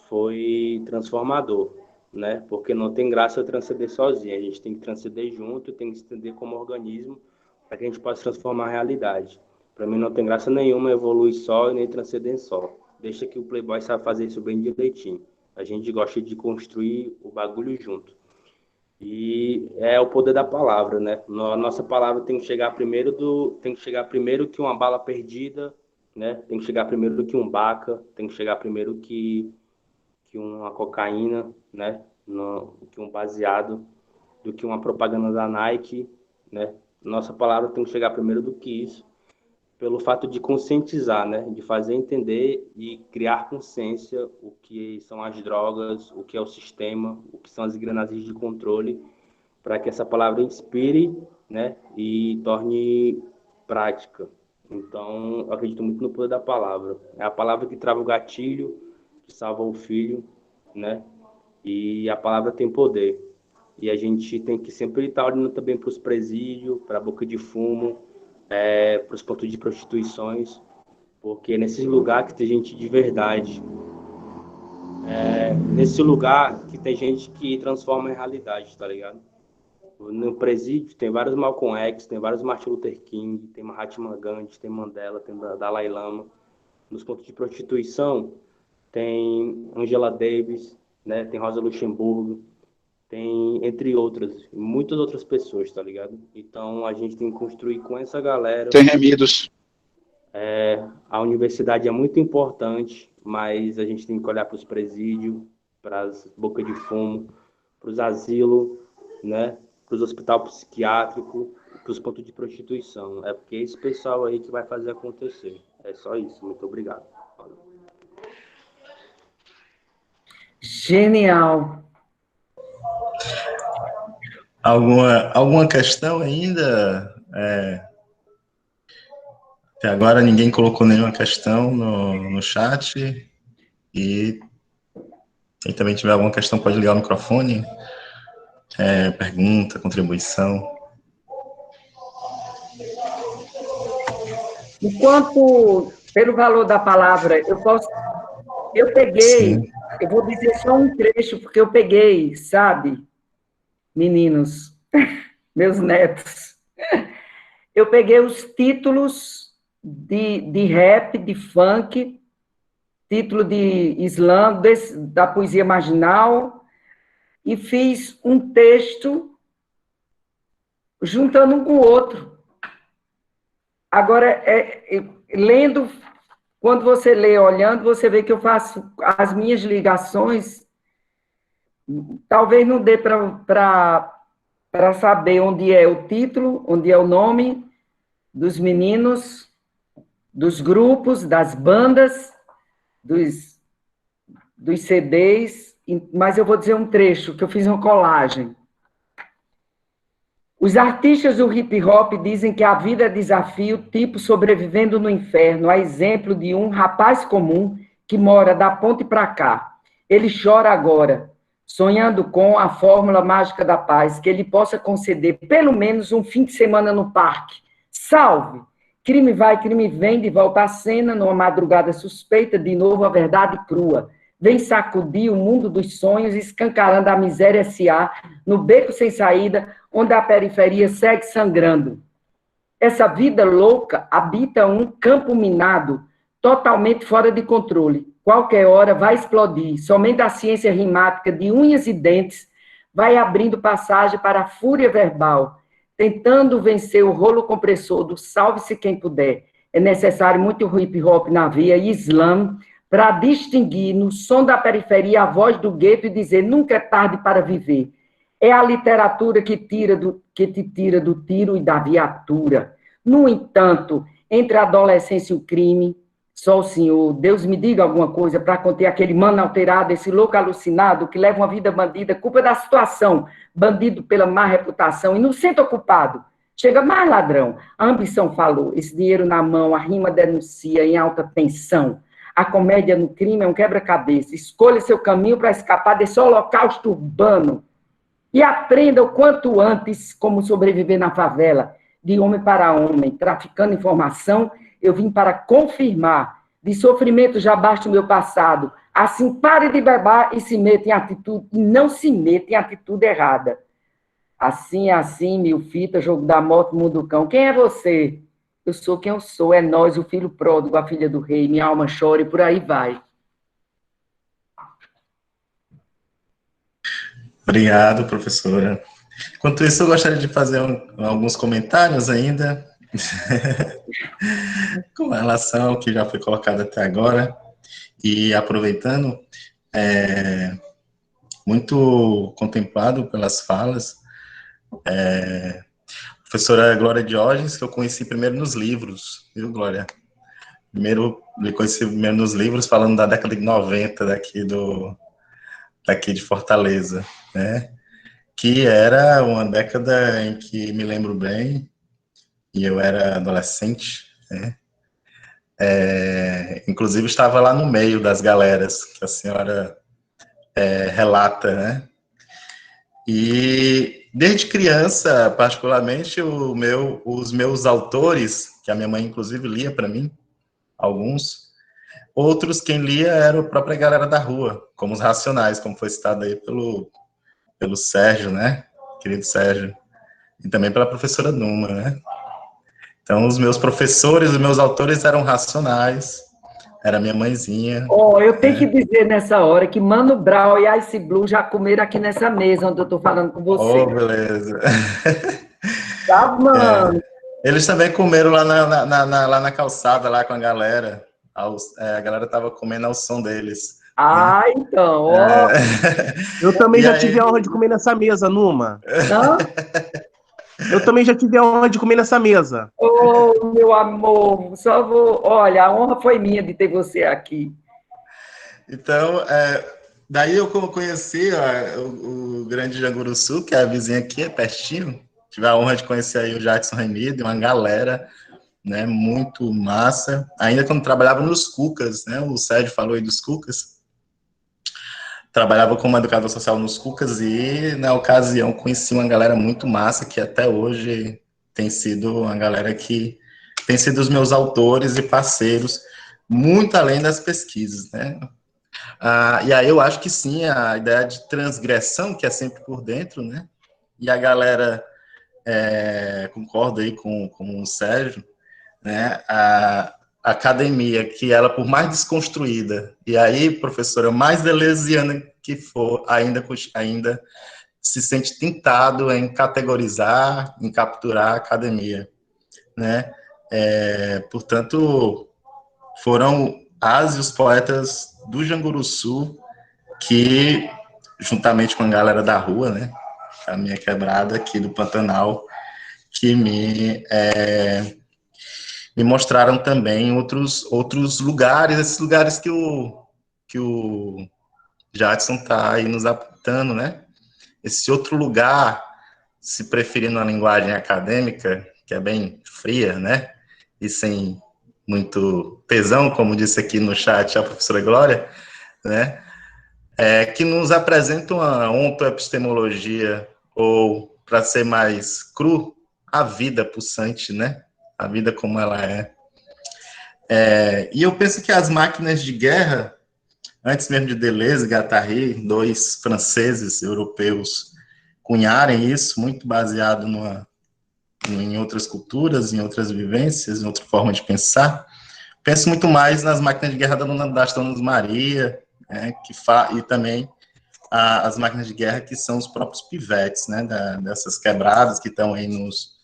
foi transformador, né? Porque não tem graça transcender sozinho, a gente tem que transcender junto, tem que se entender como organismo para que a gente possa transformar a realidade. Para mim não tem graça nenhuma evoluir só e nem transcender só. Deixa que o Playboy sabe fazer isso bem direitinho. A gente gosta de construir o bagulho junto. E é o poder da palavra, né? A nossa palavra tem que chegar primeiro que uma bala perdida, né? Tem que chegar primeiro do que um baca, tem que chegar primeiro que uma cocaína, né? Que um baseado, do que uma propaganda da Nike, né? Nossa palavra tem que chegar primeiro do que isso, pelo fato de conscientizar, né? De fazer entender e criar consciência o que são as drogas, o que é o sistema, o que são as engrenagens de controle, para que essa palavra inspire, né? E torne prática. Então, eu acredito muito no poder da palavra. É a palavra que trava o gatilho, que salva o filho, né? E a palavra tem poder. E a gente tem que sempre estar olhando também para os presídios, para a boca de fumo, para os pontos de prostituições, porque nesse lugar que tem gente de verdade, nesse lugar que tem gente que transforma em realidade, tá ligado? No presídio tem vários Malcolm X, tem vários Martin Luther King, tem Mahatma Gandhi, tem Mandela, tem Dalai Lama. Nos pontos de prostituição tem Angela Davis, né? Tem Rosa Luxemburgo, tem, entre outras, muitas outras pessoas, tá ligado? Então, a gente tem que construir com essa galera. Tem remidos. A universidade é muito importante, mas a gente tem que olhar para os presídios, para as bocas de fumo, para os asilos, né? Para os hospitais psiquiátricos, para os pontos de prostituição. É porque esse pessoal aí que vai fazer acontecer. É só isso. Muito obrigado. Genial. Alguma questão ainda? Até agora ninguém colocou nenhuma questão no chat. E quem também tiver alguma questão pode ligar o microfone. Pergunta, contribuição. Enquanto, pelo valor da palavra, eu peguei, Sim. eu vou dizer só um trecho, porque eu peguei, sabe, meninos, meus netos, eu peguei os títulos de rap, de funk, título de slam, da poesia marginal, e fiz um texto juntando um com o outro. Agora, lendo, quando você lê, olhando, você vê que eu faço as minhas ligações, talvez não dê para saber onde é o título, onde é o nome dos meninos, dos grupos, das bandas, dos CDs, mas eu vou dizer um trecho, que eu fiz uma colagem. Os artistas do hip-hop dizem que a vida é desafio, tipo sobrevivendo no inferno, a exemplo de um rapaz comum que mora da ponte para cá. Ele chora agora, sonhando com a fórmula mágica da paz, que ele possa conceder pelo menos um fim de semana no parque. Salve! Crime vai, crime vem, de volta à cena, numa madrugada suspeita, de novo a verdade crua. Vem sacudir o mundo dos sonhos, escancarando a miséria S.A. no beco sem saída, onde a periferia segue sangrando. Essa vida louca habita um campo minado, totalmente fora de controle. Qualquer hora vai explodir. Somente a ciência rimática de unhas e dentes vai abrindo passagem para a fúria verbal, tentando vencer o rolo compressor do salve-se quem puder. É necessário muito hip-hop na via e slam para distinguir no som da periferia a voz do gueto e dizer nunca é tarde para viver. É a literatura que te tira do tiro e da viatura. No entanto, entre a adolescência e o crime, só o Senhor, Deus me diga alguma coisa para conter aquele mano alterado, esse louco alucinado que leva uma vida bandida, culpa da situação, bandido pela má reputação, inocente ocupado. Chega mais ladrão. A ambição falou, esse dinheiro na mão, a rima denuncia em alta tensão. A comédia no crime é um quebra-cabeça. Escolha seu caminho para escapar desse holocausto urbano. E aprenda o quanto antes como sobreviver na favela, de homem para homem, traficando informação, eu vim para confirmar, de sofrimento já basta o meu passado, assim pare de bebar e se meta em atitude, e não se meta em atitude errada. Assim, mil fita, jogo da morte, mundo cão. Quem é você? Eu sou quem eu sou, é nós, o filho pródigo, a filha do rei, minha alma chora e por aí vai. Obrigado, professora. Enquanto isso, eu gostaria de fazer alguns comentários ainda, com relação ao que já foi colocado até agora, e aproveitando, muito contemplado pelas falas, professora Glória Diógenes, que eu conheci primeiro nos livros, viu, Glória? Primeiro, eu conheci primeiro nos livros, falando da década de 90, daqui de Fortaleza, né? Que era uma década em que, me lembro bem, e eu era adolescente, né? Inclusive, estava lá no meio das galeras, que a senhora relata, né? E desde criança, particularmente, os meus autores, que a minha mãe, inclusive, lia para mim, alguns, outros, quem lia era a própria galera da rua, como os Racionais, como foi citado aí pelo Sérgio, né? Querido Sérgio. E também pela professora Numa, né? Então, os meus professores, os meus autores eram Racionais, era minha mãezinha. Eu tenho que dizer nessa hora que Mano Brown e Ice Blue já comeram aqui nessa mesa onde eu estou falando com você. Beleza. Tá, mano? Eles também comeram lá lá na calçada, lá com a galera. A galera tava comendo ao som deles. Então, Eu também já tive a honra de comer nessa mesa, Numa. Eu também já tive a honra de comer nessa mesa. Meu amor, olha, a honra foi minha de ter você aqui. Então, daí eu conheci o Grande Janguruçu, que é a vizinha aqui, é pertinho. Tive a honra de conhecer aí o Jackson Remídio, uma galera, né, muito massa. Ainda quando trabalhava nos Cucas, né, o Sérgio falou aí dos Cucas. Trabalhava como educador social nos Cucas e, na ocasião, conheci uma galera muito massa, que até hoje tem sido uma galera que tem sido os meus autores e parceiros, muito além das pesquisas, né? E aí eu acho que sim, a ideia de transgressão, que é sempre por dentro, né? E a galera concorda aí com o Sérgio, né? A academia, que ela, por mais desconstruída, e aí, professora, mais deleuziana que for, ainda se sente tentado em categorizar, em capturar a academia, né? Portanto, foram as e os poetas do Janguruçu que, juntamente com a galera da rua, né, a minha quebrada aqui do Pantanal, que me mostraram também outros lugares, esses lugares que o Jadson está aí nos apontando, né? Esse outro lugar, se preferindo a linguagem acadêmica, que é bem fria, né? E sem muito tesão, como disse aqui no chat a professora Glória, né? Que nos apresenta uma ontoepistemologia, ou, para ser mais cru, a vida pulsante, né? A vida como ela é. E eu penso que as máquinas de guerra, antes mesmo de Deleuze e Guattari, dois franceses europeus, cunharem isso, muito baseado em outras culturas, em outras vivências, em outra forma de pensar. Penso muito mais nas máquinas de guerra das Donas Maria, né, e também as máquinas de guerra que são os próprios pivetes, né, dessas quebradas que estão aí nos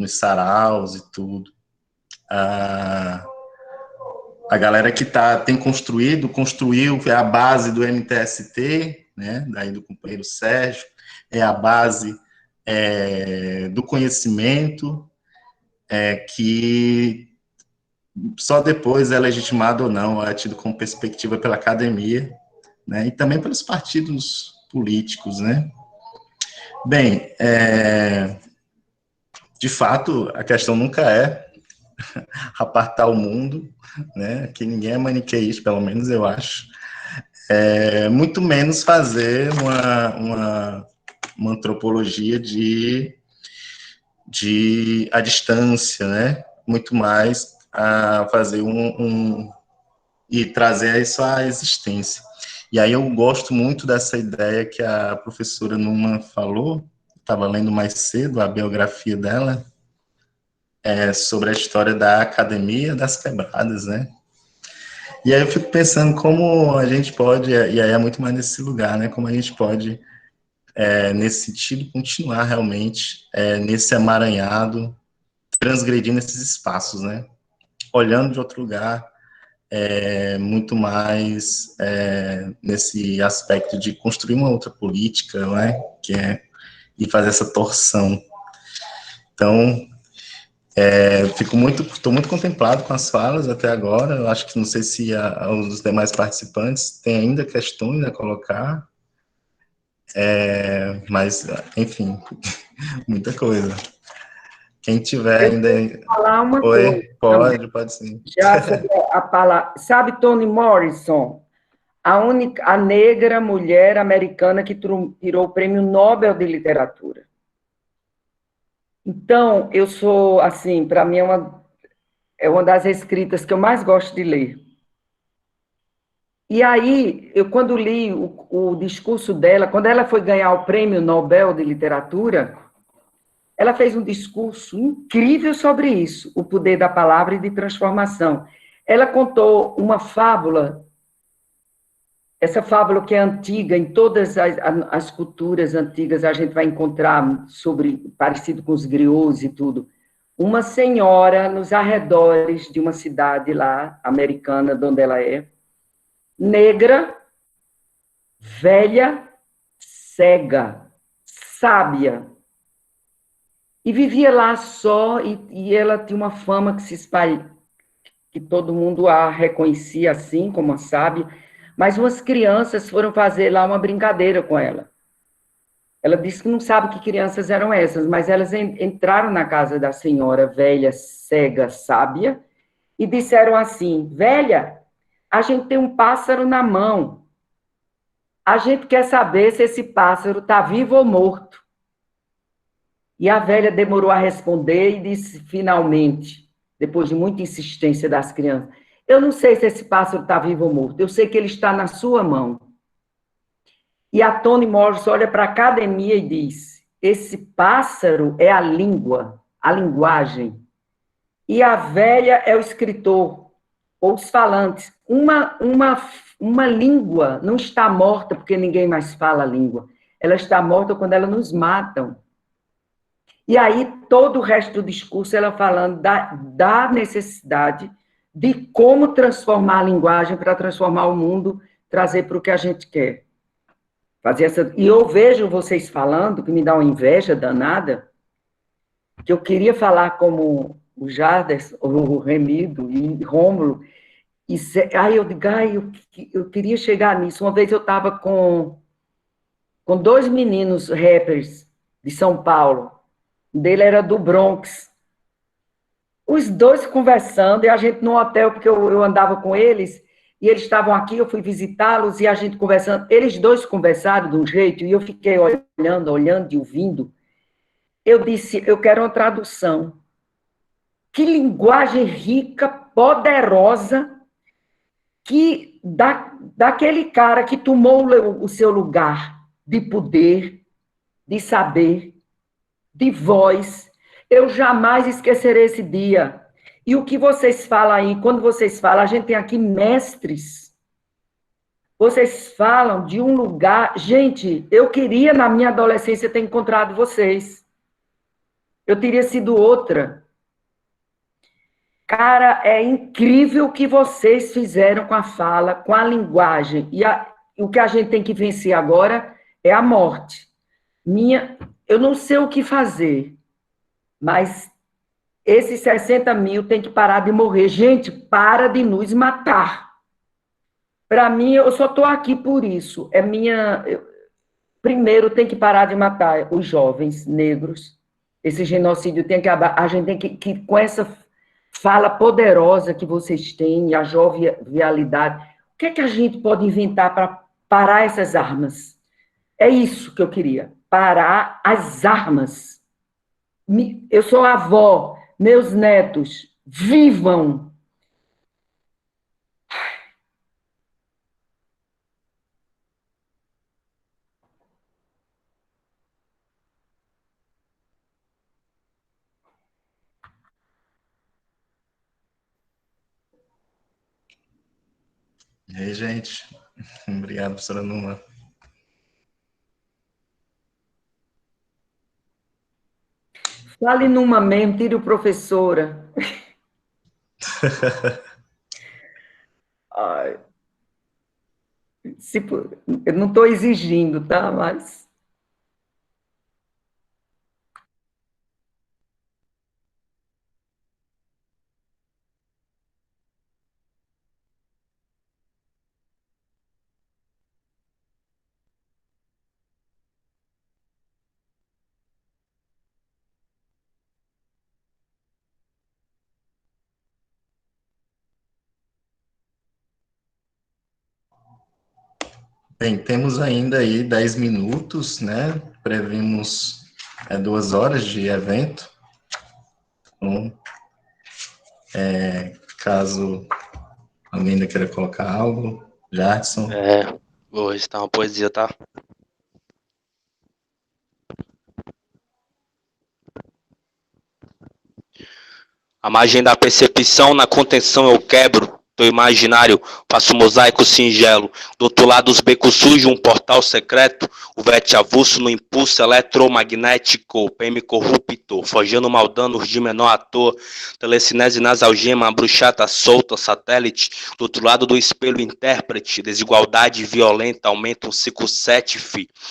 saraus e tudo. A galera que construiu, é a base do MTST, né, daí do companheiro Sérgio, é a base do conhecimento, que só depois é legitimado ou não, é tido como perspectiva pela academia, né, e também pelos partidos políticos, né. Bem, de fato, a questão nunca é apartar o mundo, né, que ninguém é maniqueísta, pelo menos eu acho, muito menos fazer uma antropologia a distância, né, muito mais a fazer e trazer isso à existência. E aí eu gosto muito dessa ideia que a professora Numa falou, estava lendo mais cedo a biografia dela, sobre a história da academia das quebradas, né? E aí eu fico pensando como a gente pode, e aí é muito mais nesse lugar, né? Como a gente pode, nesse sentido, continuar realmente nesse amaranhado, transgredindo esses espaços, né? Olhando de outro lugar, muito mais nesse aspecto de construir uma outra política, né? E fazer essa torção. Então, estou muito contemplado com as falas até agora. Eu acho que não sei se os demais participantes têm ainda questões a colocar, mas, enfim, muita coisa. Quem tiver ainda... Falar uma coisa. Pode sim. Já sobre a palavra... Sabe Toni Morrison? A negra mulher americana que tirou o Prêmio Nobel de Literatura. Então, eu sou, assim, para mim é uma das escritas que eu mais gosto de ler. E aí, eu quando li o discurso dela, quando ela foi ganhar o Prêmio Nobel de Literatura, ela fez um discurso incrível sobre isso, o poder da palavra e de transformação. ela contou uma fábula, essa fábula que é antiga, em todas as culturas antigas a gente vai encontrar sobre, parecido com os griots e tudo. Uma senhora nos arredores de uma cidade lá, americana, de onde ela é, negra, velha, cega, sábia. E vivia lá só, e ela tinha uma fama que se espalha, que todo mundo a reconhecia assim, como a sábia, mas umas crianças foram fazer lá uma brincadeira com ela. Ela disse que não sabe que crianças eram essas, mas elas entraram na casa da senhora velha, cega, sábia, e disseram assim: velha, a gente tem um pássaro na mão. A gente quer saber se esse pássaro está vivo ou morto. E a velha demorou a responder e disse, finalmente, depois de muita insistência das crianças: eu não sei se esse pássaro está vivo ou morto, eu sei que ele está na sua mão. E a Toni Morrison olha para a academia e diz: esse pássaro é a língua, a linguagem. E a velha é o escritor, ou os falantes. Uma língua não está morta porque ninguém mais fala a língua. Ela está morta quando elas nos matam. E aí, todo o resto do discurso, ela falando da necessidade de como transformar a linguagem para transformar o mundo, trazer para o que a gente quer. Fazer essa... E eu vejo vocês falando, que me dá uma inveja danada, que eu queria falar como o Jardes, o Remido e Rômulo, aí eu digo, eu queria chegar nisso. Uma vez eu estava com 2 meninos rappers de São Paulo, um dele era do Bronx, os dois conversando, e a gente no hotel, porque eu andava com eles, e eles estavam aqui, eu fui visitá-los, e a gente conversando, eles dois conversaram de um jeito, e eu fiquei olhando e ouvindo. Eu disse, eu quero uma tradução. Que linguagem rica, poderosa, que daquele cara que tomou o seu lugar de poder, de saber, de voz. Eu jamais esquecerei esse dia. E o que vocês falam aí, quando vocês falam, a gente tem aqui mestres. Vocês falam de um lugar... Gente, eu queria, na minha adolescência, ter encontrado vocês. Eu teria sido outra. Cara, é incrível o que vocês fizeram com a fala, com a linguagem. E o que a gente tem que vencer agora é a morte. Eu não sei o que fazer, mas esses 60 mil tem que parar de morrer. Gente, para de nos matar. Para mim, eu só estou aqui por isso. Primeiro, tem que parar de matar os jovens negros. Esse genocídio tem que acabar. A gente tem que com essa fala poderosa que vocês têm, a jovialidade, o que é que a gente pode inventar para parar essas armas? É isso que eu queria, parar as armas. Eu sou avó, meus netos, vivam. E aí, gente? Obrigado, professora Numa. Fale Numa mesmo, tire o professora. Ai, eu não estou exigindo, tá? Mas... Bem, temos ainda aí 10 minutos, né? Previmos 2 horas de evento. Então, caso alguém ainda queira colocar algo, Jadson. Vou recitar uma poesia, tá? A margem da percepção, na contenção eu quebro. teu imaginário, faço um mosaico singelo. Do outro lado os becos sujos, um portal secreto. O vete avulso no impulso eletromagnético. PM corrupto, forjando maldanos de menor à toa. Telecinese nas algemas, a bruxata solta, satélite. Do outro lado do espelho, intérprete. Desigualdade violenta, aumenta um ciclo 7,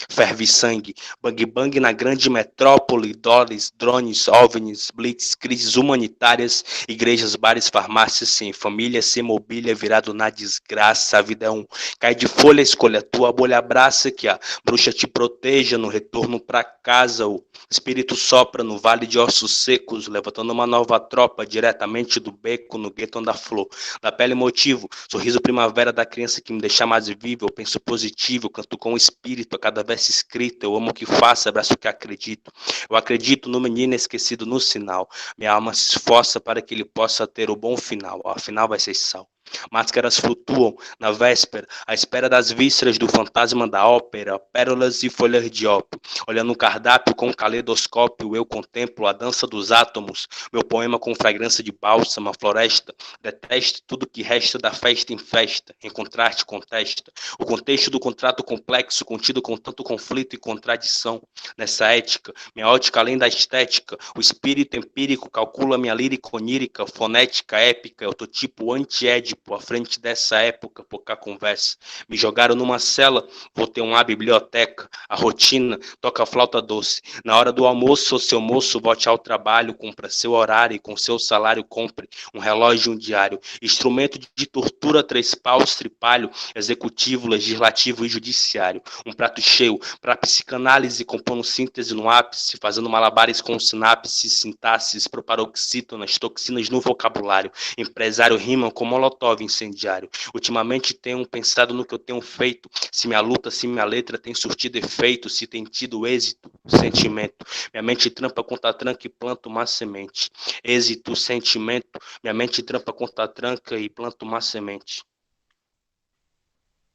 ferve sangue. Bang bang na grande metrópole. Dólares, drones, OVNIs, blitz, crises humanitárias. Igrejas, bares, farmácias, sem família, sem mobília, virado na desgraça. A vida é um cai de folha, escolha a tua bolha, abraça que a bruxa te proteja no retorno pra casa. O espírito sopra no vale de ossos secos, levantando uma nova tropa diretamente do beco, no gueto da flor, da pele motivo, sorriso primavera da criança que me deixa mais vivo. Eu penso positivo, eu canto com o espírito a cada verso escrito. Eu amo o que faço, abraço o que acredito. Eu acredito no menino esquecido no sinal. Minha alma se esforça para que ele possa ter o bom final. Afinal vai ser sal. Máscaras flutuam na véspera, à espera das vísceras do fantasma da ópera, pérolas e folhas de ópio. Olhando um cardápio com um caleidoscópio, eu contemplo a dança dos átomos. Meu poema com fragrância de bálsamo, a floresta. Detesto tudo que resta da festa em festa. Em contraste, contesta. O contexto do contrato complexo, contido com tanto conflito e contradição. Nessa ética, minha ótica além da estética. O espírito empírico calcula minha lírica onírica, fonética, épica. Eu tô tipo anti-édipo. À frente dessa época, pouca conversa. Me jogaram numa cela, vou ter uma biblioteca. A rotina, toca a flauta doce. Na hora do almoço, seu moço, volte ao trabalho, cumpra seu horário e com seu salário compre um relógio e um diário. Instrumento de tortura, 3 paus, tripalho, executivo, legislativo e judiciário. Um prato cheio para psicanálise, compondo síntese no ápice, fazendo malabares com sinapses, sintaxes, proparoxítonas, toxinas no vocabulário. Empresário rima com molotov incendiário. Ultimamente tenho pensado no que eu tenho feito, se minha luta, se minha letra tem surtido efeito, se tem tido êxito, sentimento. Minha mente trampa contra a tranca e planta uma semente. Êxito, sentimento. Minha mente trampa contra a tranca e planta uma semente.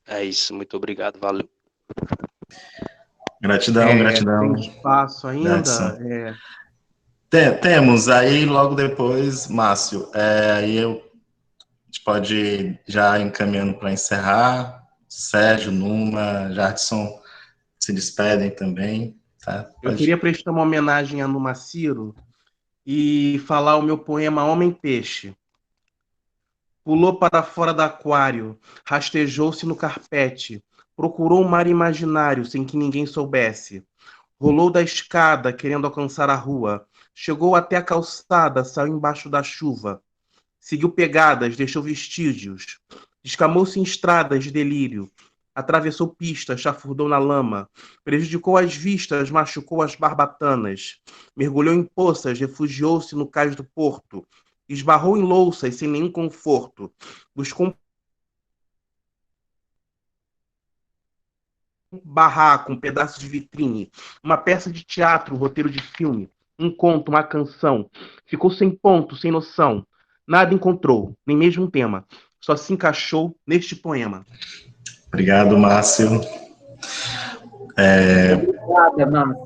É isso, muito obrigado, valeu. Gratidão, gratidão. Tem espaço ainda? Temos, aí logo depois, Márcio, aí a gente pode ir já encaminhando para encerrar. Sérgio, Numa, Jardson se despedem também. Tá? Eu queria prestar uma homenagem a Numa Ciro e falar o meu poema Homem-Peixe. Pulou para fora do aquário, rastejou-se no carpete, procurou um mar imaginário sem que ninguém soubesse. Rolou da escada, querendo alcançar a rua. Chegou até a calçada, saiu embaixo da chuva. Seguiu pegadas, deixou vestígios. Descamou-se em estradas de delírio. Atravessou pistas, chafurdou na lama. Prejudicou as vistas, machucou as barbatanas. Mergulhou em poças, refugiou-se no cais do porto. Esbarrou em louças sem nenhum conforto. Buscou um barraco, um pedaço de vitrine, uma peça de teatro, um roteiro de filme, um conto, uma canção. Ficou sem ponto, sem noção. Nada encontrou, nem mesmo um tema. Só se encaixou neste poema. Obrigado, Márcio. Obrigada, Márcio.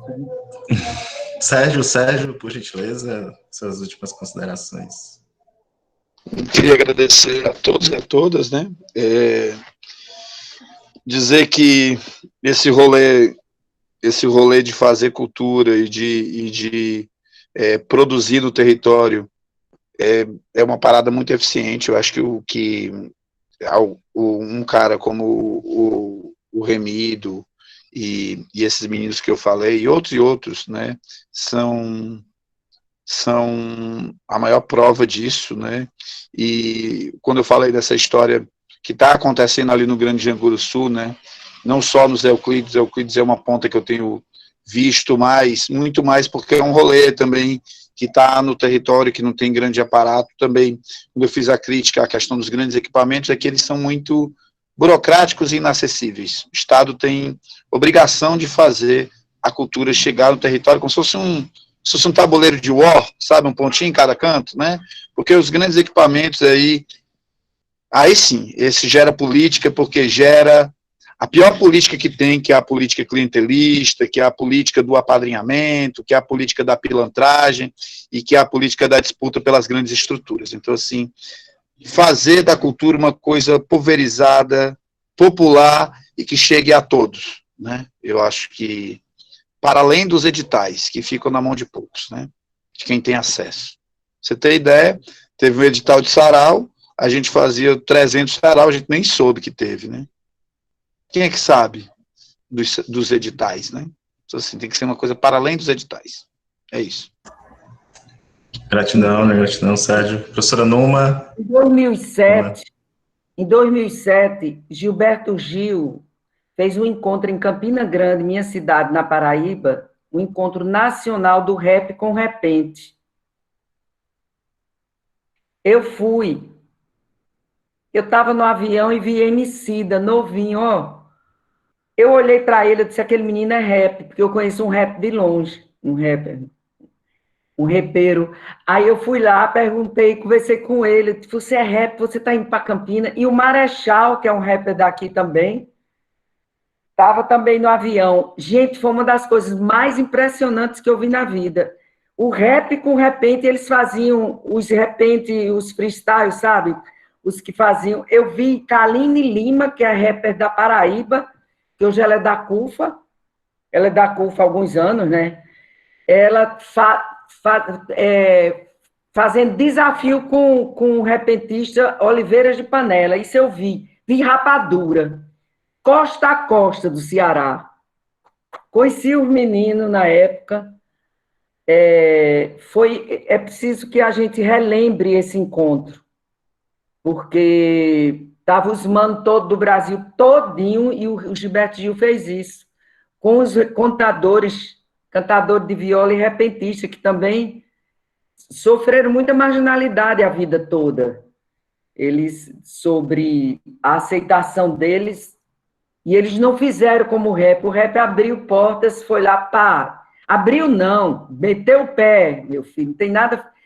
Sérgio, por gentileza, suas últimas considerações. Queria agradecer a todos e a todas, né? Dizer que esse rolê de fazer cultura e de produzir no território é uma parada muito eficiente. Eu acho que um cara como o Remido e esses meninos que eu falei, e outros, né, são a maior prova disso, né? E quando eu falei dessa história que está acontecendo ali no Grande Janguruçu, né, não só nos Euclides é uma ponta que eu tenho visto muito mais, porque é um rolê também que está no território, que não tem grande aparato também. Quando eu fiz a crítica à questão dos grandes equipamentos, é que eles são muito burocráticos e inacessíveis. O Estado tem obrigação de fazer a cultura chegar no território como se fosse um tabuleiro de war, sabe, um pontinho em cada canto, né? Porque os grandes equipamentos aí sim, esse gera política, porque gera a pior política que tem, que é a política clientelista, que é a política do apadrinhamento, que é a política da pilantragem e que é a política da disputa pelas grandes estruturas. Então, assim, fazer da cultura uma coisa pulverizada, popular e que chegue a todos, né? Eu acho que, para além dos editais, que ficam na mão de poucos, né? De quem tem acesso. Você tem ideia, teve um edital de sarau, a gente fazia 300 sarau, a gente nem soube que teve, né? Quem é que sabe dos editais, né? Então, assim, tem que ser uma coisa para além dos editais. É isso. Gratidão, né? Gratidão, Sérgio. Professora Numa. Em 2007, Gilberto Gil fez um encontro em Campina Grande, minha cidade, na Paraíba, um encontro nacional do rap com repente. Eu fui. Eu estava no avião e vi Emicida, novinho, ó. Eu olhei para ele e disse, aquele menino é rap, porque eu conheço um rap de longe, um rapper, um repeiro. Aí eu fui lá, perguntei, conversei com ele, disse, você é rap, você está indo para Campina? E o Marechal, que é um rapper daqui também, estava também no avião. Gente, foi uma das coisas mais impressionantes que eu vi na vida. O rap com repente, eles faziam os repente, os freestyles, sabe? Os que faziam. Eu vi Kaline Lima, que é rapper da Paraíba, que hoje ela é da CUFA, ela é da CUFA há alguns anos, né? Ela fazendo desafio com o repentista Oliveiras de Panela, isso eu vi. Vi Rapadura, costa a costa do Ceará. Conheci os meninos na época. É preciso que a gente relembre esse encontro, porque estavam os manos todos do Brasil todinho, e o Gilberto Gil fez isso, com os cantadores de viola e repentista, que também sofreram muita marginalidade a vida toda. Eles, sobre a aceitação deles, e eles não fizeram como o rap abriu portas, foi lá, pá, abriu não, meteu o pé, meu filho, não tem nada...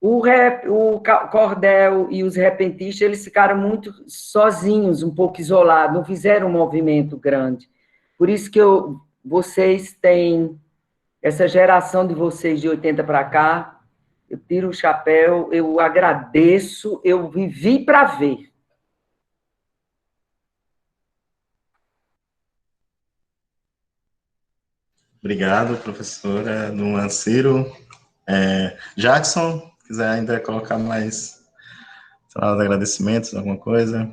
O cordel e os repentistas, eles ficaram muito sozinhos, um pouco isolados, não fizeram um movimento grande. Por isso que vocês têm, essa geração de vocês de 80 para cá, eu tiro o chapéu, eu agradeço, eu vivi para ver. Obrigado, professora Numa Ciro. Jackson, quiser ainda colocar mais, sei lá, os agradecimentos, alguma coisa?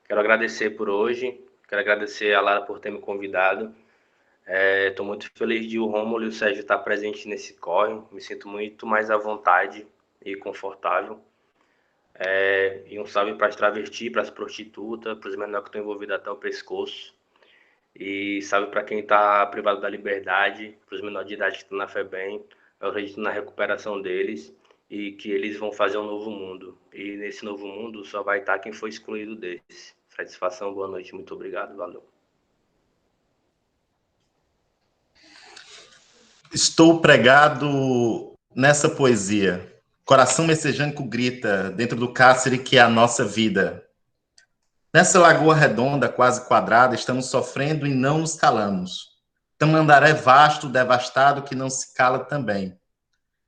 Quero agradecer por hoje, quero agradecer a Lara por ter me convidado. Estou muito feliz de o Rômulo e o Sérgio estar presentes nesse corre, me sinto muito mais à vontade e confortável. E um salve para as travestis, para as prostitutas, para os menores que estão envolvidos até o pescoço. E salve para quem está privado da liberdade, para os menores de idade que estão na FEBEM. Eu acredito na recuperação deles e que eles vão fazer um novo mundo. E nesse novo mundo só vai estar quem foi excluído desse. Satisfação, boa noite, muito obrigado, valeu. Estou pregado nessa poesia. Coração messejânico grita dentro do cárcere que é a nossa vida. Nessa lagoa redonda, quase quadrada, estamos sofrendo e não nos calamos. Tamandaré vasto, devastado, que não se cala também.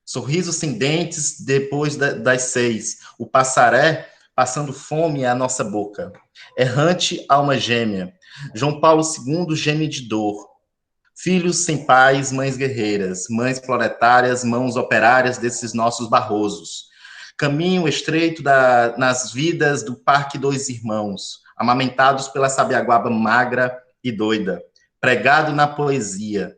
Sorriso sem dentes depois das 6. O passaré passando fome é a nossa boca. Errante alma gêmea. João Paulo II geme de dor. Filhos sem pais, mães guerreiras, mães proletárias, mãos operárias desses nossos barrosos. Caminho estreito nas vidas do Parque Dois Irmãos, amamentados pela sabiaguaba magra e doida, pregado na poesia.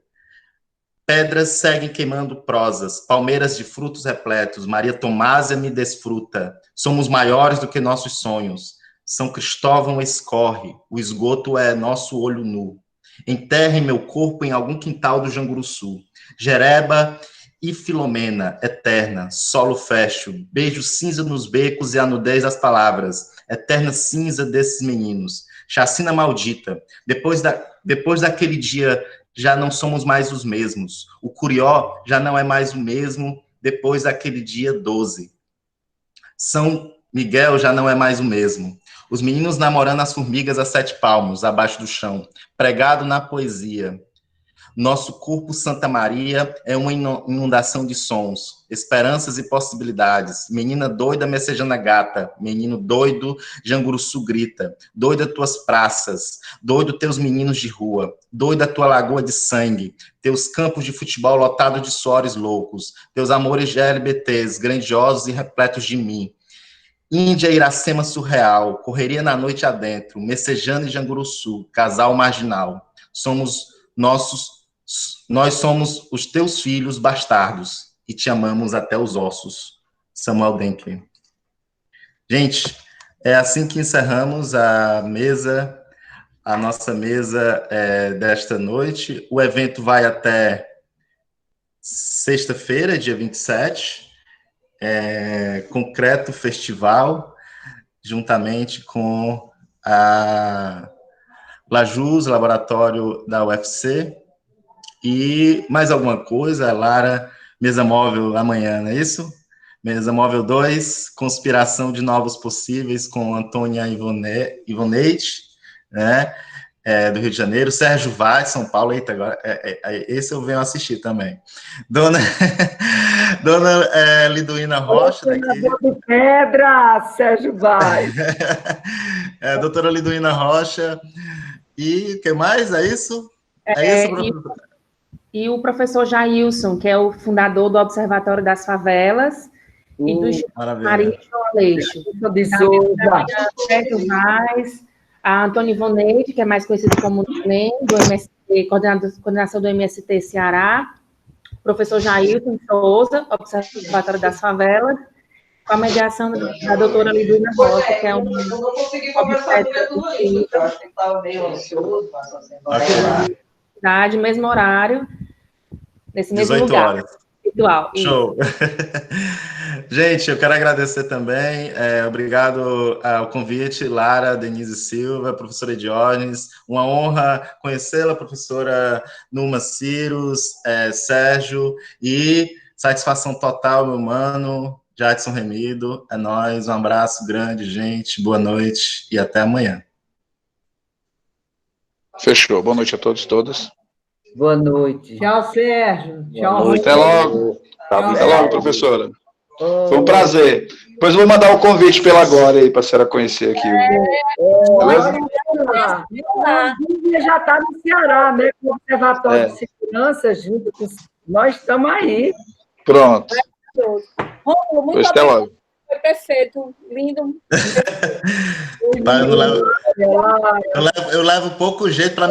Pedras seguem queimando prosas, palmeiras de frutos repletos, Maria Tomásia me desfruta, somos maiores do que nossos sonhos. São Cristóvão escorre, o esgoto é nosso olho nu. Enterrem meu corpo em algum quintal do Janguruçu. Jereba e Filomena, eterna, solo fecho, beijo cinza nos becos e a nudez das palavras, eterna cinza desses meninos. Chacina maldita, depois daquele dia já não somos mais os mesmos. O Curió já não é mais o mesmo depois daquele dia 12. São Miguel já não é mais o mesmo. Os meninos namorando as formigas a 7 palmos, abaixo do chão, pregado na poesia. Nosso corpo Santa Maria é uma inundação de sons, esperanças e possibilidades. Menina doida messejando a gata, menino doido, Janguruçu grita. Doida tuas praças, doido teus meninos de rua, doida tua lagoa de sangue, teus campos de futebol lotados de suores loucos, teus amores de LBTs, grandiosos e repletos de mim. Índia Iracema surreal, correria na noite adentro, Messejana e Janguruçu, casal marginal. Nós somos os teus filhos bastardos e te amamos até os ossos. Samuel Denkley. Gente, é assim que encerramos a nossa mesa desta noite. O evento vai até sexta-feira, dia 27, Concreto Festival, juntamente com a Lajus, laboratório da UFC. E mais alguma coisa, Lara, mesa móvel amanhã, não é isso? Mesa móvel 2, conspiração de novos possíveis, com Antônia Ivonete, né, do Rio de Janeiro, Sérgio Vaz, São Paulo, eita, agora, esse eu venho assistir também. Dona Liduína Rocha, daqui. De pedra, Sérgio Vaz. Doutora Liduína Rocha, e o que mais, é isso? É isso, professor? E o professor Jailson, que é o fundador do Observatório das Favelas, e do Instituto Maria João Aleixo. Sérgio Vaz, a Antônia Ivonete, que é mais conhecida como NEM, do MST, coordenação do MST Ceará, o professor Jailson Souza, Observatório das Favelas, com a mediação da doutora Liduína Rocha, que é um obstetra, mesmo horário, nesse mesmo 18 lugar. horas. Virtual. Show! Gente, eu quero agradecer também, obrigado ao convite, Lara Denise Silva, professora Diógenes, uma honra conhecê-la, professora Numa Ciros, Sérgio, e satisfação total, meu mano, Jadson Remido, é nóis, um abraço grande, gente, boa noite e até amanhã. Fechou, boa noite a todos e todas. Boa noite. Tchau, Sérgio. Tchau. Até logo. Até logo, professora. Foi um prazer. Depois eu vou mandar o convite pela Glória aí, para a senhora conhecer aqui. Beleza? Já está no Ceará, né? Com o Observatório de Segurança, junto com... Nós estamos aí. Pronto. Rômulo, muito Até obrigado. logo. Foi perfeito, lindo. Eu levo pouco jeito para